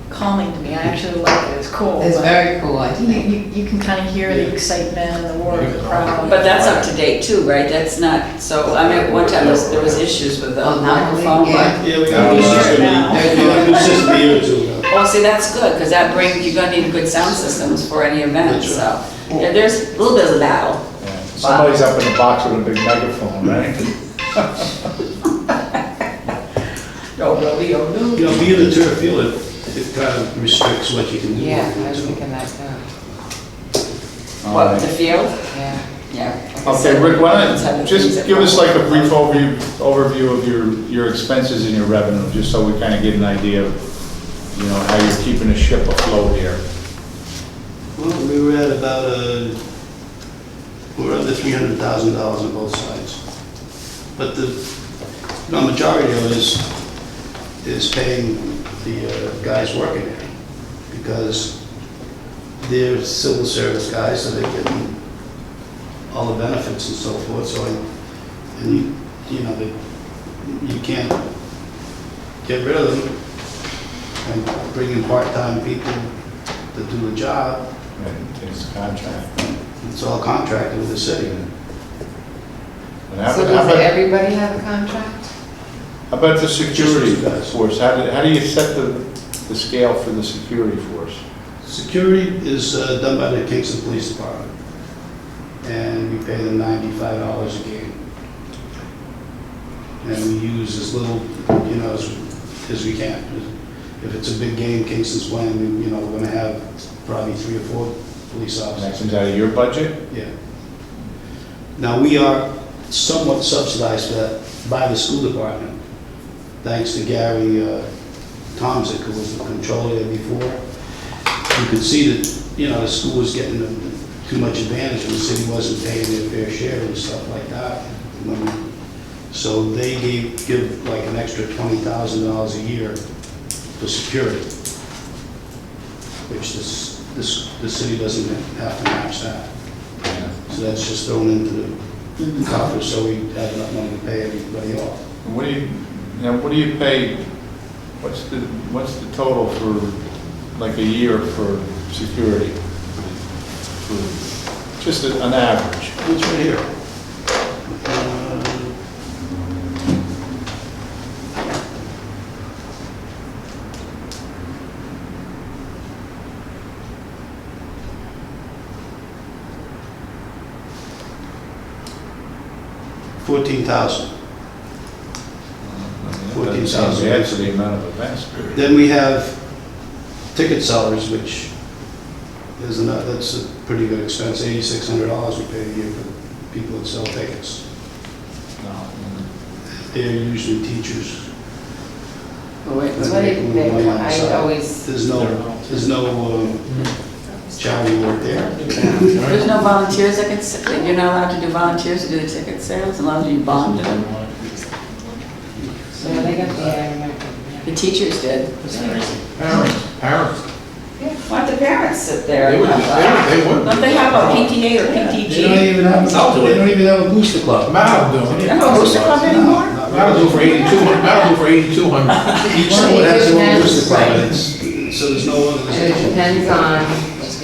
G: calming to me. I actually like it, it's cool.
E: It's
G: but
E: very cool, I
G: You,
E: think.
G: you can kind of hear the excitement and the roar of the crowd.
C: But that's up to date too, right? That's not, so, I mean, one time there was issues with the
E: Oh, not
C: microphone,
E: really, yeah.
C: but.
A: Yeah, we got a new system, new system a year or two ago.
C: Well, see, that's good, because that brings, you're gonna need good sound systems for any event,
A: That's
C: so. Yeah, there's a little bit of a battle.
D: Yeah. Somebody's up in the box with a big megaphone, right?
C: No,
A: You know, being a turf field, it kind of restricts what you can do.
B: Yeah, I was thinking that too,
C: What, the field?
B: yeah.
C: Yeah. like I
D: Okay,
C: said,
D: Rick, why
C: it's
D: don't
C: had
D: you
C: the things
D: just
C: that
D: give us
C: were-
D: like a brief overview of your expenses and your revenue, just so we kind of get an idea of, you know, how you're keeping the ship afloat here.
A: Well, we were at about, we're under $300,000 on both sides. But the, you know, majority of it is paying the guys working there, because they're civil service guys, so they're getting all the benefits and so forth, so, and you know, you can't get rid of them and bring in part-time people to do the job.
D: And it's a contract.
A: It's all contracted with the city.
D: And how
B: So
D: about-
B: does everybody have a contract?
D: How about the security
A: Just those guys.
D: force? How do you set the scale for the security force?
A: Security is done by the Kingston Police Department, and we pay them $95 a game. And we use as little, you know, as we can. If it's a big game, Kingston's playing, you know, we're gonna have probably 3 or 4 police
D: And that
A: officers.
D: comes out of your budget?
A: Yeah. Now, we are somewhat subsidized for that by the school department, thanks to Gary Tomzik, who was the controller there before. You could see that, you know, the school was getting too much advantage, and the city wasn't paying their fair share and stuff like that. So they give like an extra $20,000 a year for security, which the city doesn't have to match that. So that's just thrown into the coffers, so we have enough money to pay everybody off.
D: And what do you pay, what's the total for like a year for security? Just an average.
A: It's right here. $14,000.
D: Doesn't sound bad for the amount of events.
A: Then we have ticket sellers, which is that's a pretty good expense, $8,600 we pay a year for people that sell tickets. They're usually teachers.
B: What do you think? I always,
A: There's no charity work there.
C: There's no volunteers that can, you're not allowed to do volunteers to do the ticket sales, unless you bond them.
B: yeah, they got the,
C: The teachers did.
F: Parents.
C: Why don't the parents sit there?
F: They would, they would.
C: Don't they have a PTA or
A: They don't
C: PTG?
A: even have, they don't even have a booster club.
F: Matt will do
C: They
F: it.
C: don't have a booster club anymore?
F: Matt will do for 8,200, Matt will do for 8,200.
A: Each school has their own booster club, and it's, so there's no one.
B: and it depends on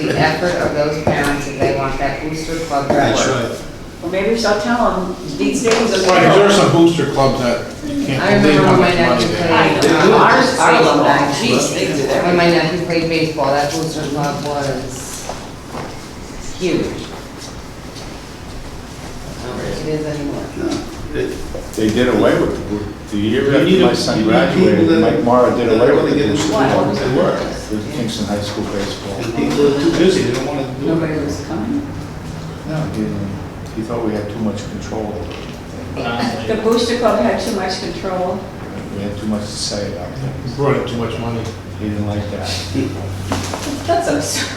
B: the effort of those parents if they want that booster club to
A: That's
B: work.
A: right.
C: Well, maybe we should tell them, these days are.
F: Right, 'cause there are some booster clubs that you
B: I
F: can't believe
B: remember
F: how
B: when my
F: much money
B: nephew
F: they
B: played.
F: have.
C: Our alumni, geez, they do
B: When my
C: that.
B: nephew played baseball, that booster club was huge. I don't think it is anymore.
A: No, it-
D: They did away with it. The year
A: You
D: after
A: need
D: my
A: a-
D: son
A: you need
D: graduated,
A: people that-
D: Mike Mara did
A: that
D: away
A: wanna
D: with
A: get
D: it.
A: into
C: Why? What was
A: and
C: the
A: work.
C: purpose?
D: With Kingston High School baseball.
A: And people are too busy, they don't want to do it.
C: Nobody was coming.
D: No, he thought we had too much control over it.
C: The booster club had too much control.
D: We had too much to say about
F: You
D: things.
F: brought in too much money.
D: He didn't like that.
C: That's absurd.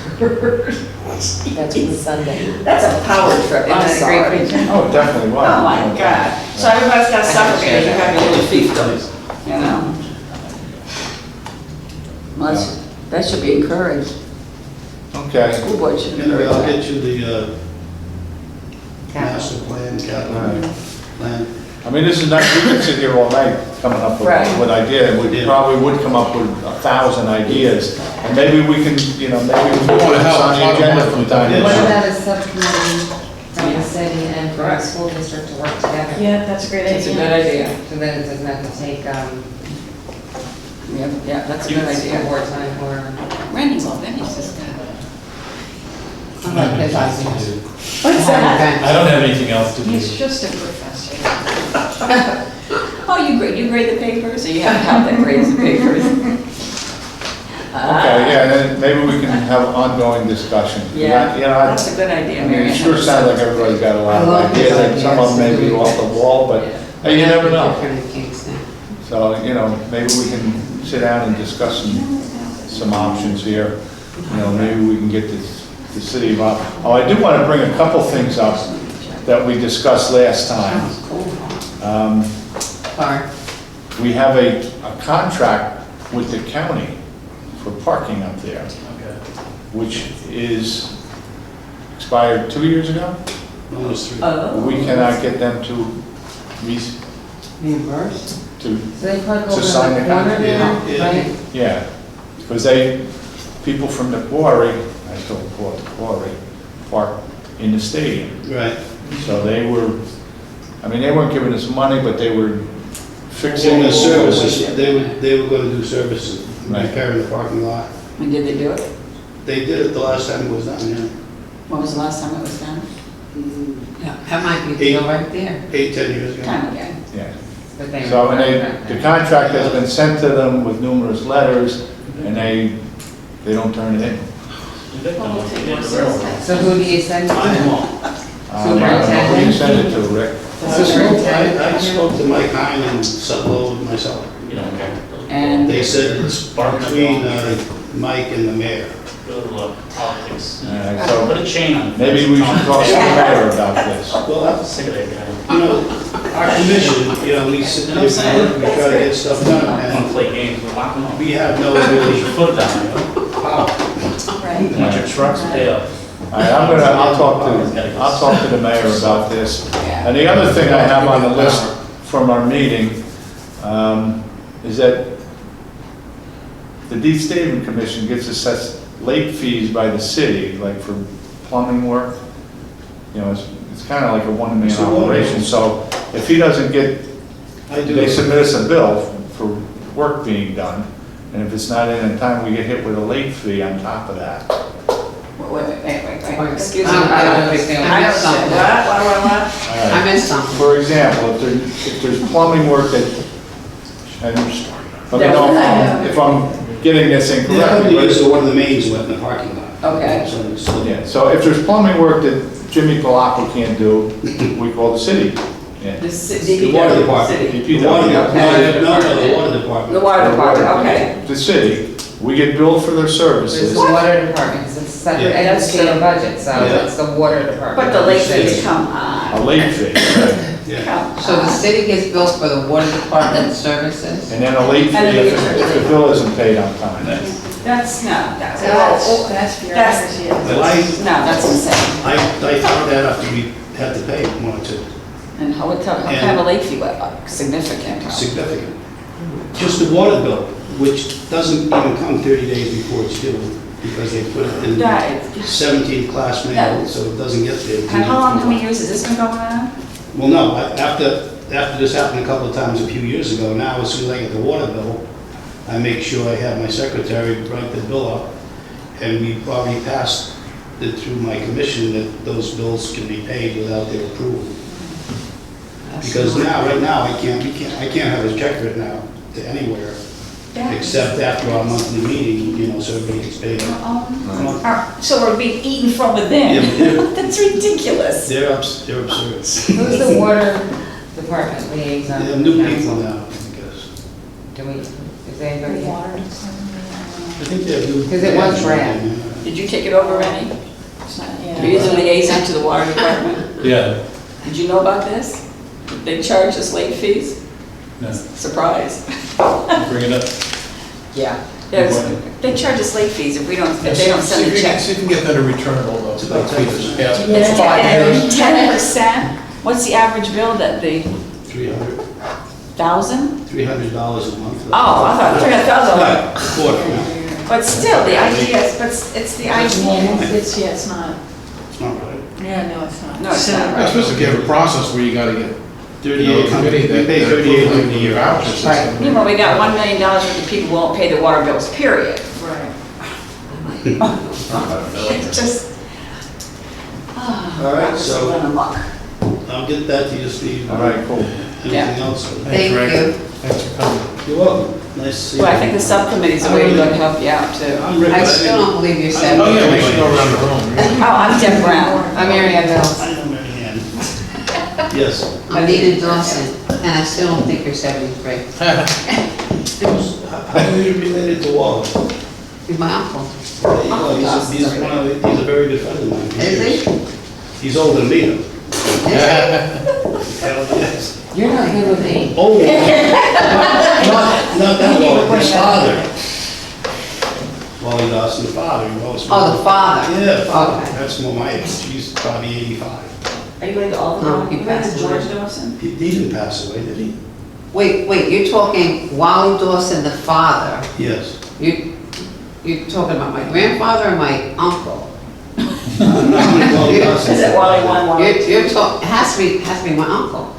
B: That's for Sunday.
C: That's a power trip, I'm
B: Isn't that a great
C: sorry.
B: picture?
D: Oh, it definitely was.
C: Oh my God. So everybody's got to suffer because you have your little fiefdoms, you know? Must, that should be encouraged.
D: Okay.
C: School board should
A: Anyway,
C: encourage
A: I'll
C: that.
A: get you the master plan, capital
D: Right.
A: plan.
D: I mean, this is not, we could sit here all night coming up
C: Right.
D: with ideas. We
A: Yeah.
D: probably would come up with 1,000 ideas. And maybe we can, you know, maybe we can put
F: wanna
D: this
F: help,
D: on the
F: I wanna
D: agenda
F: work
D: from
F: with
D: time to
F: them.
B: What
D: time.
B: about a subcommittee from the city and from the school district to work together?
G: Yeah, that's a great
C: It's a good
G: idea.
C: idea.
B: So then it doesn't have to take,
C: Yeah, that's a good idea.
B: more time or.
C: Randy Mulvaney's just got
B: I'm like his idea.
C: What's that?
E: I don't have anything else to do.
G: He's just a professor.
C: Oh, you grade the papers, or you have help that grades the papers?
D: Okay, yeah, and then maybe we can have ongoing discussion.
C: Yeah,
D: You know,
C: that's a good idea,
D: I mean,
C: Mary.
D: it sure sounds like everybody's got a lot
B: I
D: of
B: love
D: ideas,
B: these
D: and some of them may be
B: ideas.
D: off the wall, but hey, you never know.
E: Different in Kingston.
D: So, you know, maybe we can sit down and discuss some options here. You know, maybe we can get the city of, oh, I do want to bring a couple things up that we discussed last time.
E: Park.
D: We have a contract with the county for parking up there,
H: Okay.
D: which is expired 2 years ago.
A: Almost 3.
C: Oh.
D: We cannot get them to,
E: Reimbursed?
D: to,
B: So they park
D: To
B: over
D: sign
B: in
D: the
B: the corner
D: contract,
B: there,
A: yeah.
B: right?
D: yeah, because they, people from the quarry, I still call it the quarry, park in the stadium.
A: Right.
D: So they were, I mean, they weren't giving us money, but they were fixing
A: Fixing the
D: the
A: services, they were gonna do services,
D: Right.
A: repairing the parking lot.
C: And did they do it?
A: They did it the last time it was done, yeah.
C: When was the last time it was done?
E: Yeah, that might be a deal right there.
A: 8, 10 years ago.
C: Time again.
D: Yeah.
B: But they
D: So, and
B: require
D: they, the
B: that.
D: contract has been sent to them with numerous letters, and they don't turn it in.
B: So who do you send it to?
A: I won't.
D: I don't know who you send it to, Rick.
A: I spoke to Mike Hine and Sutlow myself.
H: You don't care.
C: And
A: They said it's between Mike and the mayor.
H: Little politics.
D: Alright, so
H: Put a chain on it.
D: maybe we should talk to the mayor about this.
A: Well,
H: I'm sick of that guy.
A: you know, our commission, you know, we sit there, we try to get stuff done,
H: I want to
A: and
H: play games, we'll lock them up.
A: we have no
H: Put
A: really
H: your foot down, you know?
A: power.
G: Right.
H: Want your trucks to pay up.
D: All right, I'll talk to the mayor about this. And the other thing I have on the list from our meeting is that the Dietz Stadium Commission gets assessed late fees by the city, like for plumbing work. You know, it's kind of like a one-man
A: It's a one-man.
D: operation, so if he doesn't get,
A: I do.
D: they submit us a bill for work being done, and if it's not in time, we get hit with a late fee on top of that.
C: wait, excuse me.
E: I don't understand.
C: I don't understand. What?
D: All right.
E: I missed something.
D: For example, if there's plumbing work that, and, let me know if I'm getting this
A: They're coming
D: incorrectly,
A: to use
D: but,
A: one of the mains wet in the parking lot.
C: Okay.
A: So,
D: yeah, so if there's plumbing work that Jimmy Palapa can't do, we call the city. Yeah.
C: The city.
A: The water department.
C: City.
A: The water department. No, the water
C: The
A: department.
C: water department, okay.
D: The city, we get billed for their
B: It's
D: services.
B: the water department, it's a separate
A: Yeah.
B: entity in the budget, so
A: Yeah.
B: it's the water department.
C: But the late
B: City.
C: fees, come
D: A
C: on.
D: late fee, right?
A: Yeah.
C: Come
E: So the
C: on.
E: city gets billed for the water department services?
D: And then a late fee if the bill isn't paid on time.
C: That's, no, that's,
G: Oh, that's bureaucracy.
C: no,
A: Well,
C: that's insane.
A: I found that after we had to pay one or two.
C: And how kind of a late fee, what, significant? huh?
A: Significant. Just the water bill, which doesn't even come 30 days before it's due, because they put it in
C: That is-
A: 17th class
C: Yeah.
A: mail, so it doesn't get there.
C: And how many years has this been going on?
A: Well, no, after this happened a couple of times a few years ago, now as soon as I get the water bill, I make sure I have my secretary write the bill up, and we already passed it through my commission that those bills can be paid without their approval. Because now, right now, I can't have a check written out to anywhere, except after our monthly meeting, you know, so everybody gets paid.
C: So we're being eaten from within?
A: Yeah.
C: That's ridiculous.
A: They're absurd.
B: Who's the water department liaison?
A: They have new people now, I guess.
B: Do we, is anybody?
A: think they have new.
B: Because it was red.
C: Did you take it over, Rennie?
G: It's not, yeah.
C: You're the liaison to the water department.
I: Yeah,
C: Did you know about this? They charge us late fees?
I: no,
C: Surprise.
I: bring it up.
B: Yeah.
C: Yes, they charge us late fees if we don't, if they don't send a check.
F: See if you can get them to return all those.
A: It's about 10%.
F: Yeah,
C: It's
F: 5 years.
C: 10%? What's the average bill that the
A: $300
C: 1,000?
A: $300 a month.
C: Oh, I thought 300,000.
A: A quarter, no,
C: But still, the idea is, but it's the idea.
G: It's, yeah, it's not,
A: it's not right.
G: yeah, no, it's not.
C: No, it's not
F: I'm
C: right.
F: supposed to have a process where you gotta get, you know, a
A: 38,
F: committee
A: we
F: that
A: pay
F: that
A: 38
F: approves
A: a
F: the
A: year.
F: voucher system.
C: Meanwhile, we got $1 million worth of people who won't pay the water bills, period.
G: Right.
C: It's just.
A: All right, so-
C: Run amok.
A: I'll get that to you, Steve.
D: All right, cool.
A: Anything else?
E: Thank
F: Greg.
E: you.
F: Thanks for coming.
A: You're welcome. Nice to see you.
C: Well, I think the subcommittee's a way to help you out too.
A: I'm Rick.
E: I still don't believe you're
F: Oh,
E: 70.
F: yeah, we should go around the room.
C: Oh, I'm Deb Brown.
B: I'm Mary Ann Mills.
A: I know Mary Ann. Yes.
E: I'm Nina Dawson, and I still don't think you're 73.
A: How are you related to Wallace?
E: You're my uncle.
A: There you go. He's a very good friend of mine.
E: Is he?
A: He's older than me, though.
E: Is
A: Hell, yes.
B: You're not good with me.
A: Oh, not that Wally, his father. Wally Dawson's father.
E: Oh, the father.
A: Yeah, father.
E: Okay.
A: That's more my age. He's probably 85.
C: Are you going to all
E: No,
C: the,
E: he
C: you going to
E: passed
C: George
E: away.
C: Dawson?
A: He didn't pass away, did he?
E: Wait, you're talking Wally Dawson, the father.
A: Yes.
E: You're talking about my grandfather or my uncle?
A: Wally Dawson.
C: Is it Wally one?
E: You're talking, it has to be my uncle.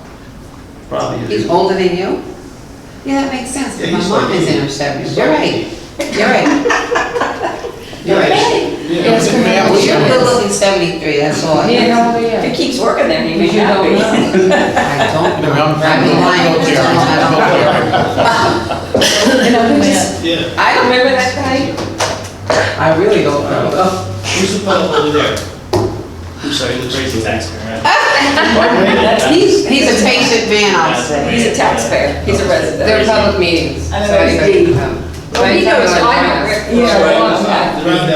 A: Probably.
E: He's older than you? Yeah, that makes sense,
A: Yeah,
E: because
A: he's
E: my mom
A: like
E: is in
A: 80.
E: her 70s.
A: He's
E: You're
A: like
E: right.
A: 80.
E: You're right. You're right.
F: Yeah,
E: Well, you're good looking 73, that's all.
B: Yeah, no,
C: If
B: yeah.
C: he keeps working there, he may
B: You
C: not
B: don't
C: be.
B: know.
E: I don't
F: No,
E: know. I'd be lying to tell you I don't know.
A: Yeah.
E: I don't remember that guy. I really don't know.
A: Who's the fellow over there? I'm sorry, the
H: Crazy taxpayer, right?
E: He's a patient man, I'll say.
C: He's a taxpayer, he's a resident.
B: They're public meetings.
C: I know
B: so
C: they're
B: anybody
C: big.
B: can come.
C: Well, he knows, I know.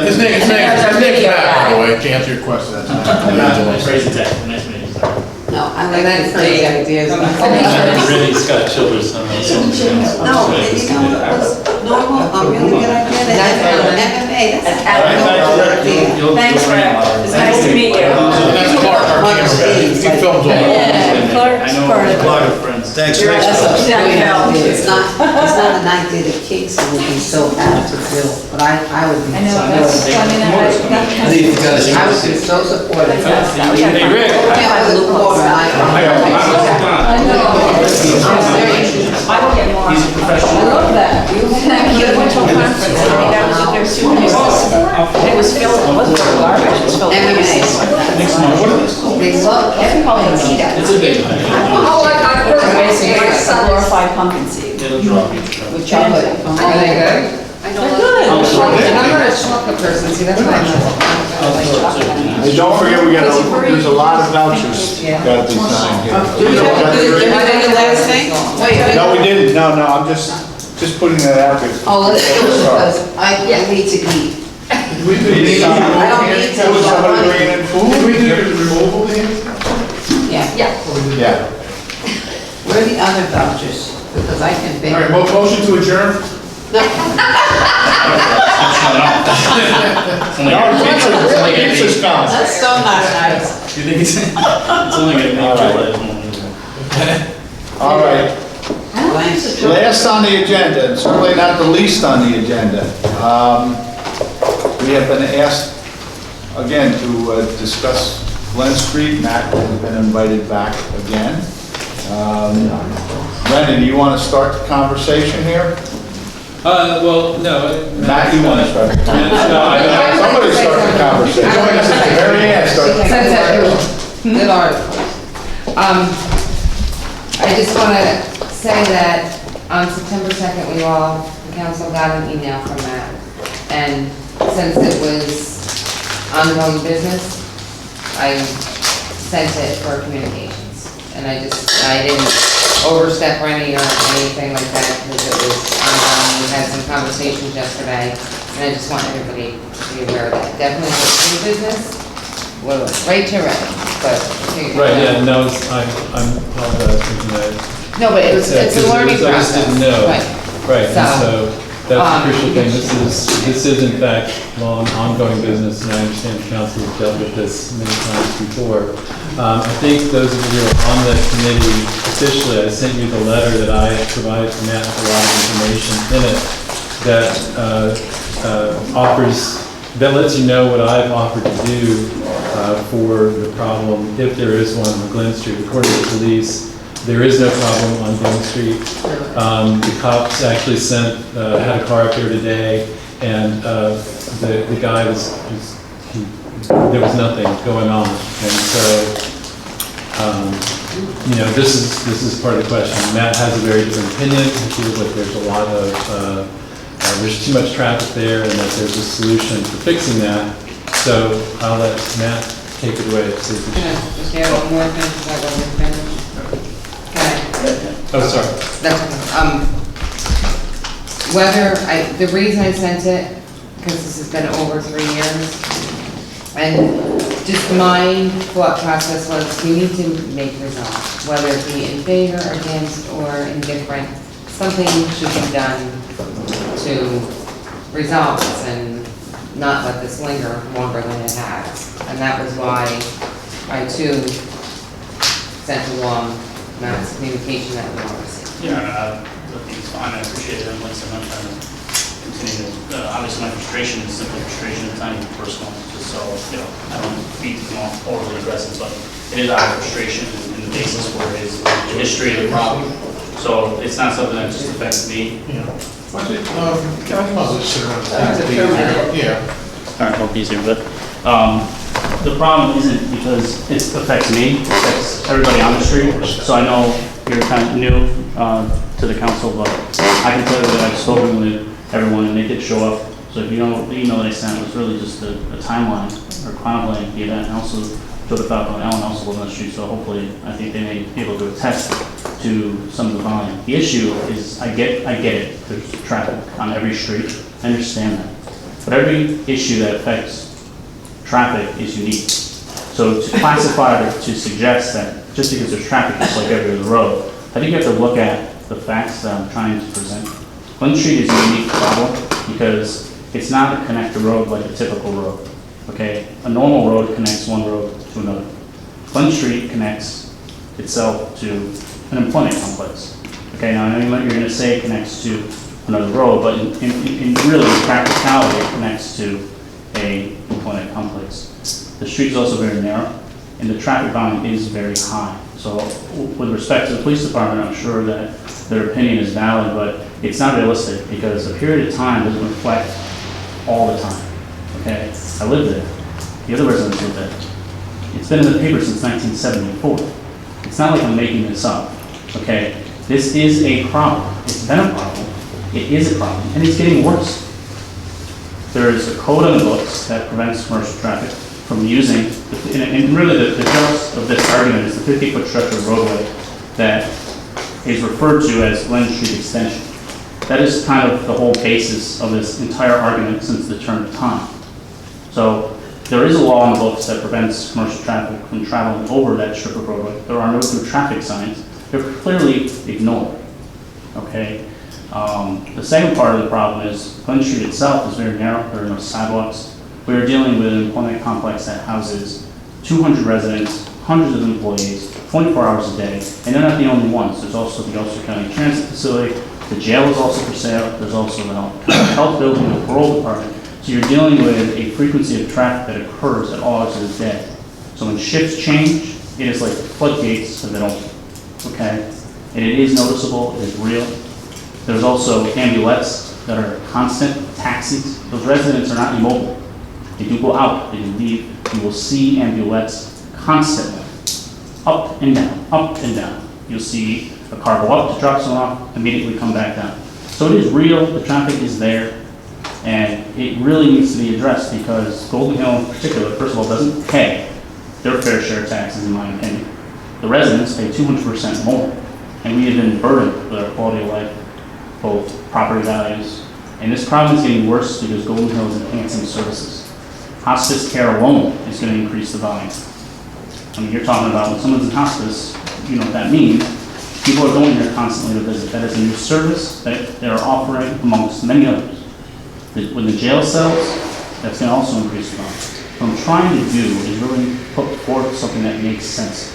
F: His name's Matt, by the way, to answer your question.
H: Crazy taxpayer, nice meeting you.
E: No, I like that crazy ideas.
I: Really, Scott Childress on those songs.
E: No, and you know what was normal, a really good idea, that MMA, that's a
A: You'll-
C: Thanks,
A: you'll
C: Fred.
A: bring
C: It's nice to meet you.
F: That's Clark, our camera guy. He films all of
G: Yeah, Clark's
H: I know
G: part of
H: a
G: it.
H: lot of friends.
A: Thanks,
E: That's
A: Rich.
E: a
C: Yeah,
E: great
C: yeah.
E: idea. It's not an idea that Kingston would be so apt to do, but I would be
G: I know,
E: so
G: that's,
E: good.
G: I mean, that kind of.
E: I would be so supportive.
C: Hey,
H: Rick.
E: Yeah, with the water,
G: I know.
C: I will get more.
H: He's a
G: I
H: professional.
G: love that.
C: He went to a conference, and that was what their super It was filled, it wasn't full of garbage, it was filled with
E: MMA.
H: Next month, what are these?
E: They love
C: pumpkin seed.
H: It's a big one.
C: It's a glorified pumpkin seed
H: It'll drop you.
C: with chocolate.
B: Are they good?
E: I know.
B: And I'm not a chocolate person, see, that's why I'm not.
D: Hey, don't forget, there's a lot of vouchers got to be signed here.
E: Did you do the last thing? Wait,
D: No, we didn't, no, I'm just putting that out there.
E: oh, let's do it, because I need to eat. I don't need to.
D: Was somebody bringing in food?
F: we do the removal thing?
E: Yeah.
D: Yeah.
E: Where are the other vouchers? Because I can
F: All right,
E: bake.
F: motion to adjourn?
E: No.
D: No, pizza's gone.
E: That's so not nice.
H: You think it's only gonna make chocolate?
D: All right.
E: Thanks.
D: Last on the agenda, and certainly not the least on the agenda, we have been asked again to discuss Glen Street. Matt has been invited back again. Brendan, you want to start the conversation here?
I: Well, no.
D: Matt, you want to start the conversation?
I: No, I-
D: Somebody start the conversation. Mary Ann, start the
B: Since it was good article. I just want to say that on September 2nd, the council got an email from Matt. And since it was ongoing business, I sent it for communications. And I didn't overstep any or anything like that because it was ongoing. We had some conversations yesterday And I just want everybody to be aware of that. Definitely new business, well, right to red, but.
I: Right, yeah, no, I'm apologizing for that.
B: No, but it's a learning
I: I just
B: process.
I: didn't know.
B: Right.
I: Right, and so that's the crucial thing.
B: you
I: This is in fact long, ongoing business, and I understand the council has dealt with this many times before. I think those of you who are on the committee officially, I sent you the letter that I provided to Matt with a lot of information in it that that lets you know what I've offered to do for the problem, if there is one on Glen Street. According to the police, there is no problem on Glen Street. The cops actually had a car up there today, and the guy there was nothing going on. And so, this is part of the question. Matt has a very different opinion. He feels like there's a lot of, there's too much traffic there, and that there's a solution for fixing that. So I'll let Matt take it away.
B: Can I just share one more thing, because I wasn't finished?
I: Oh, sorry.
B: That's the reason I sent it, because this has been over 3 years, and just my thought process was we need to make resolve, whether it be in favor, against, or indifferent. Something should be done to resolve this and not let this linger longer than it has. And that was why I too sent along Matt's communication that we all received.
H: Yeah, I think it's fine, I appreciate it, and like I said, I'm trying to continue to, obviously my frustration is simply frustration, it's not even personal, just so, I don't need to come off overly aggressive, but it is our frustration, and the basis for it is the history of the problem, so it's not something that just affects me.
F: Can I just sit around? Yeah.
H: All right, hope easier, but the problem isn't because it affects me, it affects everybody on the street. So I know you're kind of new to the council, but I can tell you that I've spoken with everyone and they did show up. So if you know, the email that I sent was really just a timeline or chronicling the event, and also Joe DeFalco and Ellen also live on the street, so hopefully I think they may be able to attest to some of the volume. The issue is, I get it, there's traffic on every street, I understand that. But every issue that affects traffic is unique. So to classify or to suggest that just because there's traffic, it's like every other road, I think you have to look at the facts that I'm trying to present. Glen Street is a unique problem because it's not a connector road like a typical road. Okay, a normal road connects one road to another. Glen Street connects itself to an employment complex. Okay, now I know you're going to say it connects to another road, but in really practicality, it connects to a employment complex. The street is also very narrow, and the traffic volume is very high. So with respect to the police department, I'm sure that their opinion is valid, but it's not realistic because a period of time doesn't reflect all the time. Okay, I live there. The other residents live there. It's been in the paper since 1974. It's not like I'm making this up. Okay, this is a problem. It's been a problem. It is a problem, and it's getting worse. There is a code on the books that prevents commercial traffic from using, and really the crux of this argument is the 50-foot stretch of roadway that is referred to as Glen Street Extension. That is kind of the whole basis of this entire argument since the turn of time. So there is a law in the books that prevents commercial traffic from traveling over that strip of roadway. There are no through traffic signs. They're clearly ignored. Okay. The second part of the problem is Glen Street itself is very narrow. There are no sidewalks. We are dealing with an employment complex that houses 200 residents, hundreds of employees, 24 hours a day, and they're not the only ones. There's also the Ulster County Transit Facility. The jail is also for sale. There's also the health building and the parole department. So you're dealing with a frequency of traffic that occurs at all hours of the day. So when shifts change, it is like the floodgates have been opened. Okay? And it is noticeable, it is real. There's also ambulettes that are constant, taxis. Those residents are not immobile. They do go out, they do leave. You will see ambulettes constantly, up and down, up and down. You'll see a car go up to drop someone off, immediately come back down. So it is real, the traffic is there, and it really needs to be addressed because Golden Hill in particular, first of all, doesn't pay their fair share of taxes, in my opinion. The residents pay 200% more, and we have been burdened with our quality of life, both property values, And this problem is getting worse because Golden Hill is enhancing services. Hospice care alone is going to increase the volume. I mean, you're talking about when someone's in hospice, you know what that means. People are going there constantly to visit. That is a new service that they're offering amongst many others. With the jail cells, that's going to also increase the volume. What I'm trying to do is really put forth something that makes sense.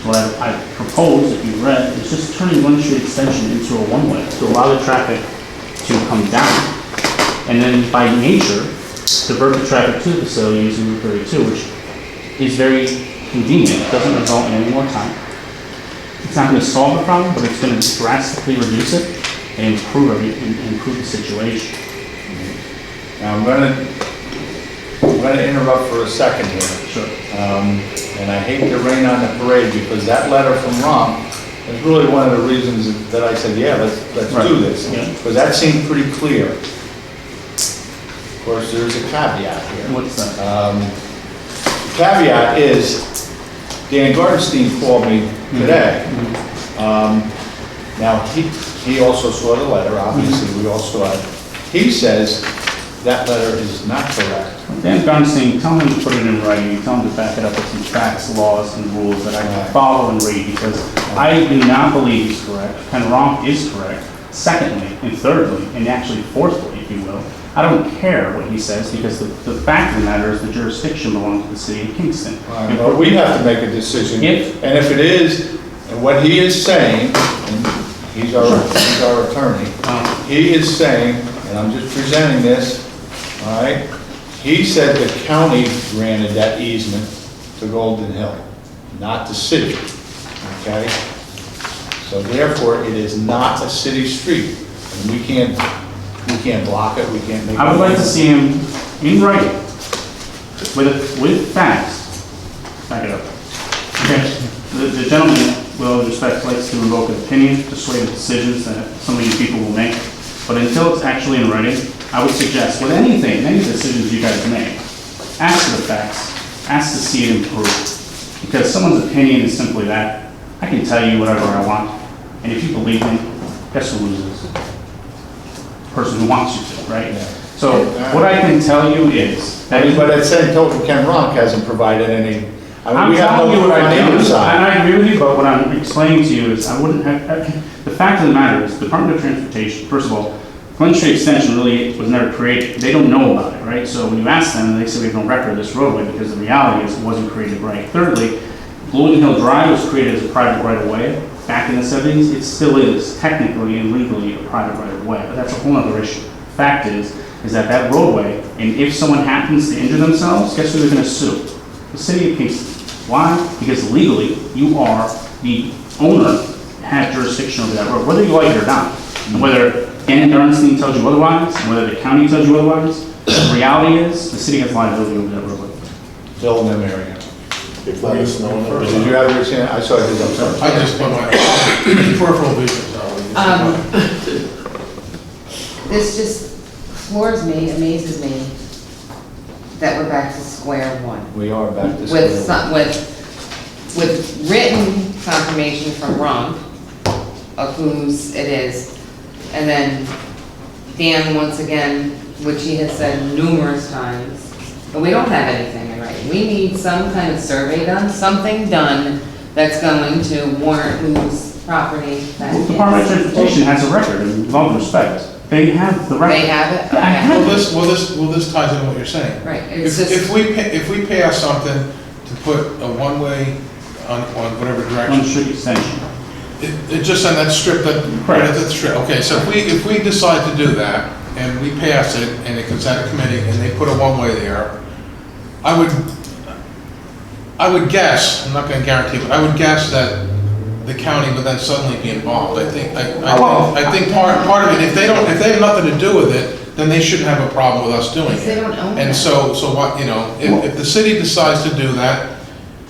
H: So what I propose, if you read, is just turning Glen Street Extension into a one-way to allow the traffic to come down. And then by nature, divert the traffic to the facility using Route 32, which is very convenient. It doesn't result in any more time. It's not going to solve the problem, but it's going to drastically reduce it and improve the situation.
D: Now, I'm going to interrupt for a second here.
H: Sure.
D: And I hate to rain on the parade because that letter from Ron is really one of the reasons that I said, yeah, let's
H: Right.
D: do this.
H: Yeah.
D: Because that seemed pretty clear. Of course, there's a caveat here.
H: What's that?
D: The caveat is, Dan Gartenstein called me today. Now, he also saw the letter, obviously, we all saw it. He says that letter is not correct.
H: Dan Gartenstein, tell him to put it in writing, tell him to back it up with some facts, laws, and rules that I can follow and read, because I do not believe he's correct. Ken Ronk is correct. Secondly, and thirdly, and actually fourthly, if you will, I don't care what he says, because the fact of the matter is the jurisdiction belongs to the city of Kingston.
D: But we have to make a decision. And if it is, and what he is saying, and he's our attorney, he is saying, and I'm just presenting this, all right? He said the county granted that easement to Golden Hill, not the city, okay? So therefore, it is not a city street, and we can't block it, we can't make it.
H: I would like to see him in writing, with facts. Back it up. Okay. The gentleman, with all due respect, likes to invoke an opinion to sway the decisions that some of you people will make. But until it's actually in writing, I would suggest, with anything, any decisions you guys make, ask for the facts, ask to see it improve. Because someone's opinion is simply that. I can tell you whatever I want, and if you believe me, guess who loses? The person who wants you to, right?
D: Yeah.
H: So what I can tell you is that.
D: But at the same token, Ken Ronk hasn't provided any.
H: I'm
D: we have
H: telling you
D: no
H: what I do,
D: on the side.
H: and I agree with you, but what I'm explaining to you is I wouldn't have, the fact of the matter is, the Department of Transportation, first of all, Glen Street Extension really was never created. They don't know about it, right? So when you ask them, they say we have no record of this roadway because the reality is it wasn't created right. Thirdly, Golden Hill Drive was created as a private right-of-way back in the 70s. It still is technically and legally a private right-of-way, but that's a whole other issue. Fact is that roadway, and if someone happens to injure themselves, guess who they're going to sue? The city of Kingston. Why? Because legally, you are the owner, have jurisdiction over that road, whether you like it or not. And whether Dan Gartenstein tells you otherwise, and whether the county tells you otherwise, the reality is the city has liability over that roadway.
D: Still in them area.
F: Let us know.
D: Did you have your chance? I saw his upstairs.
F: I just put my peripheral vision.
B: This just floors me, amazes me, that we're back to square one.
D: We are back to
B: With
D: square one.
B: with written confirmation from Ron of whose it is, and then Dan, once again, which he has said numerous times, but we don't have anything in writing. We need some kind of survey done, something done that's going to warrant whose property that
H: The
B: is.
H: Department of Transportation has a record, and with all due respect, they have the record.
B: They have it?
H: Yeah, I have it.
F: Well, this ties into what you're saying.
B: Right, it's
F: If we pass something to put a one-way on whatever
H: Glen
F: direction,
H: Street Extension.
F: it just on that strip,
H: Correct.
F: that strip, okay, so if we decide to do that, and we pass it, and it goes out of committee, and they put a one-way there, I would guess, I'm not gonna guarantee, but I would guess that the county would then suddenly be involved. I think part of it, if they have nothing to do with it, then they shouldn't have a problem with us doing
B: Because they
F: it.
B: don't own
F: And
B: it.
F: so what, if the city decides to do that,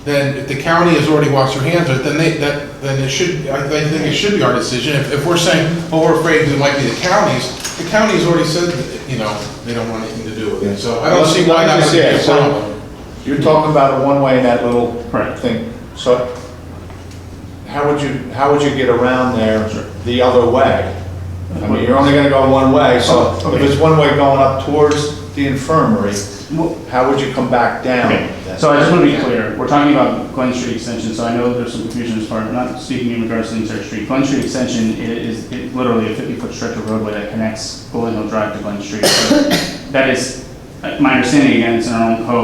F: then if the county has already washed their hands of it, then it should, I think it should be our decision. If we're saying, well, we're afraid it might be the county's already said that, they don't want anything to do with it. So I don't see why that would be a problem.
D: You're talking about a one-way in that little
H: Correct.
D: thing. So how would you get around there the other way? I mean, you're only gonna go one way, so
H: Oh,
D: if
H: okay.
D: it's one way going up towards the infirmary, how would you come back down?
H: Okay, so I just want to be clear, we're talking about Glen Street Extension, so I know there's some confusion as far, I'm not speaking in regards to the entire street. Glen Street Extension is literally a 50-foot stretch of roadway that connects Golden Hill Drive to Glen Street. So that is, my understanding, again, it's in our own code,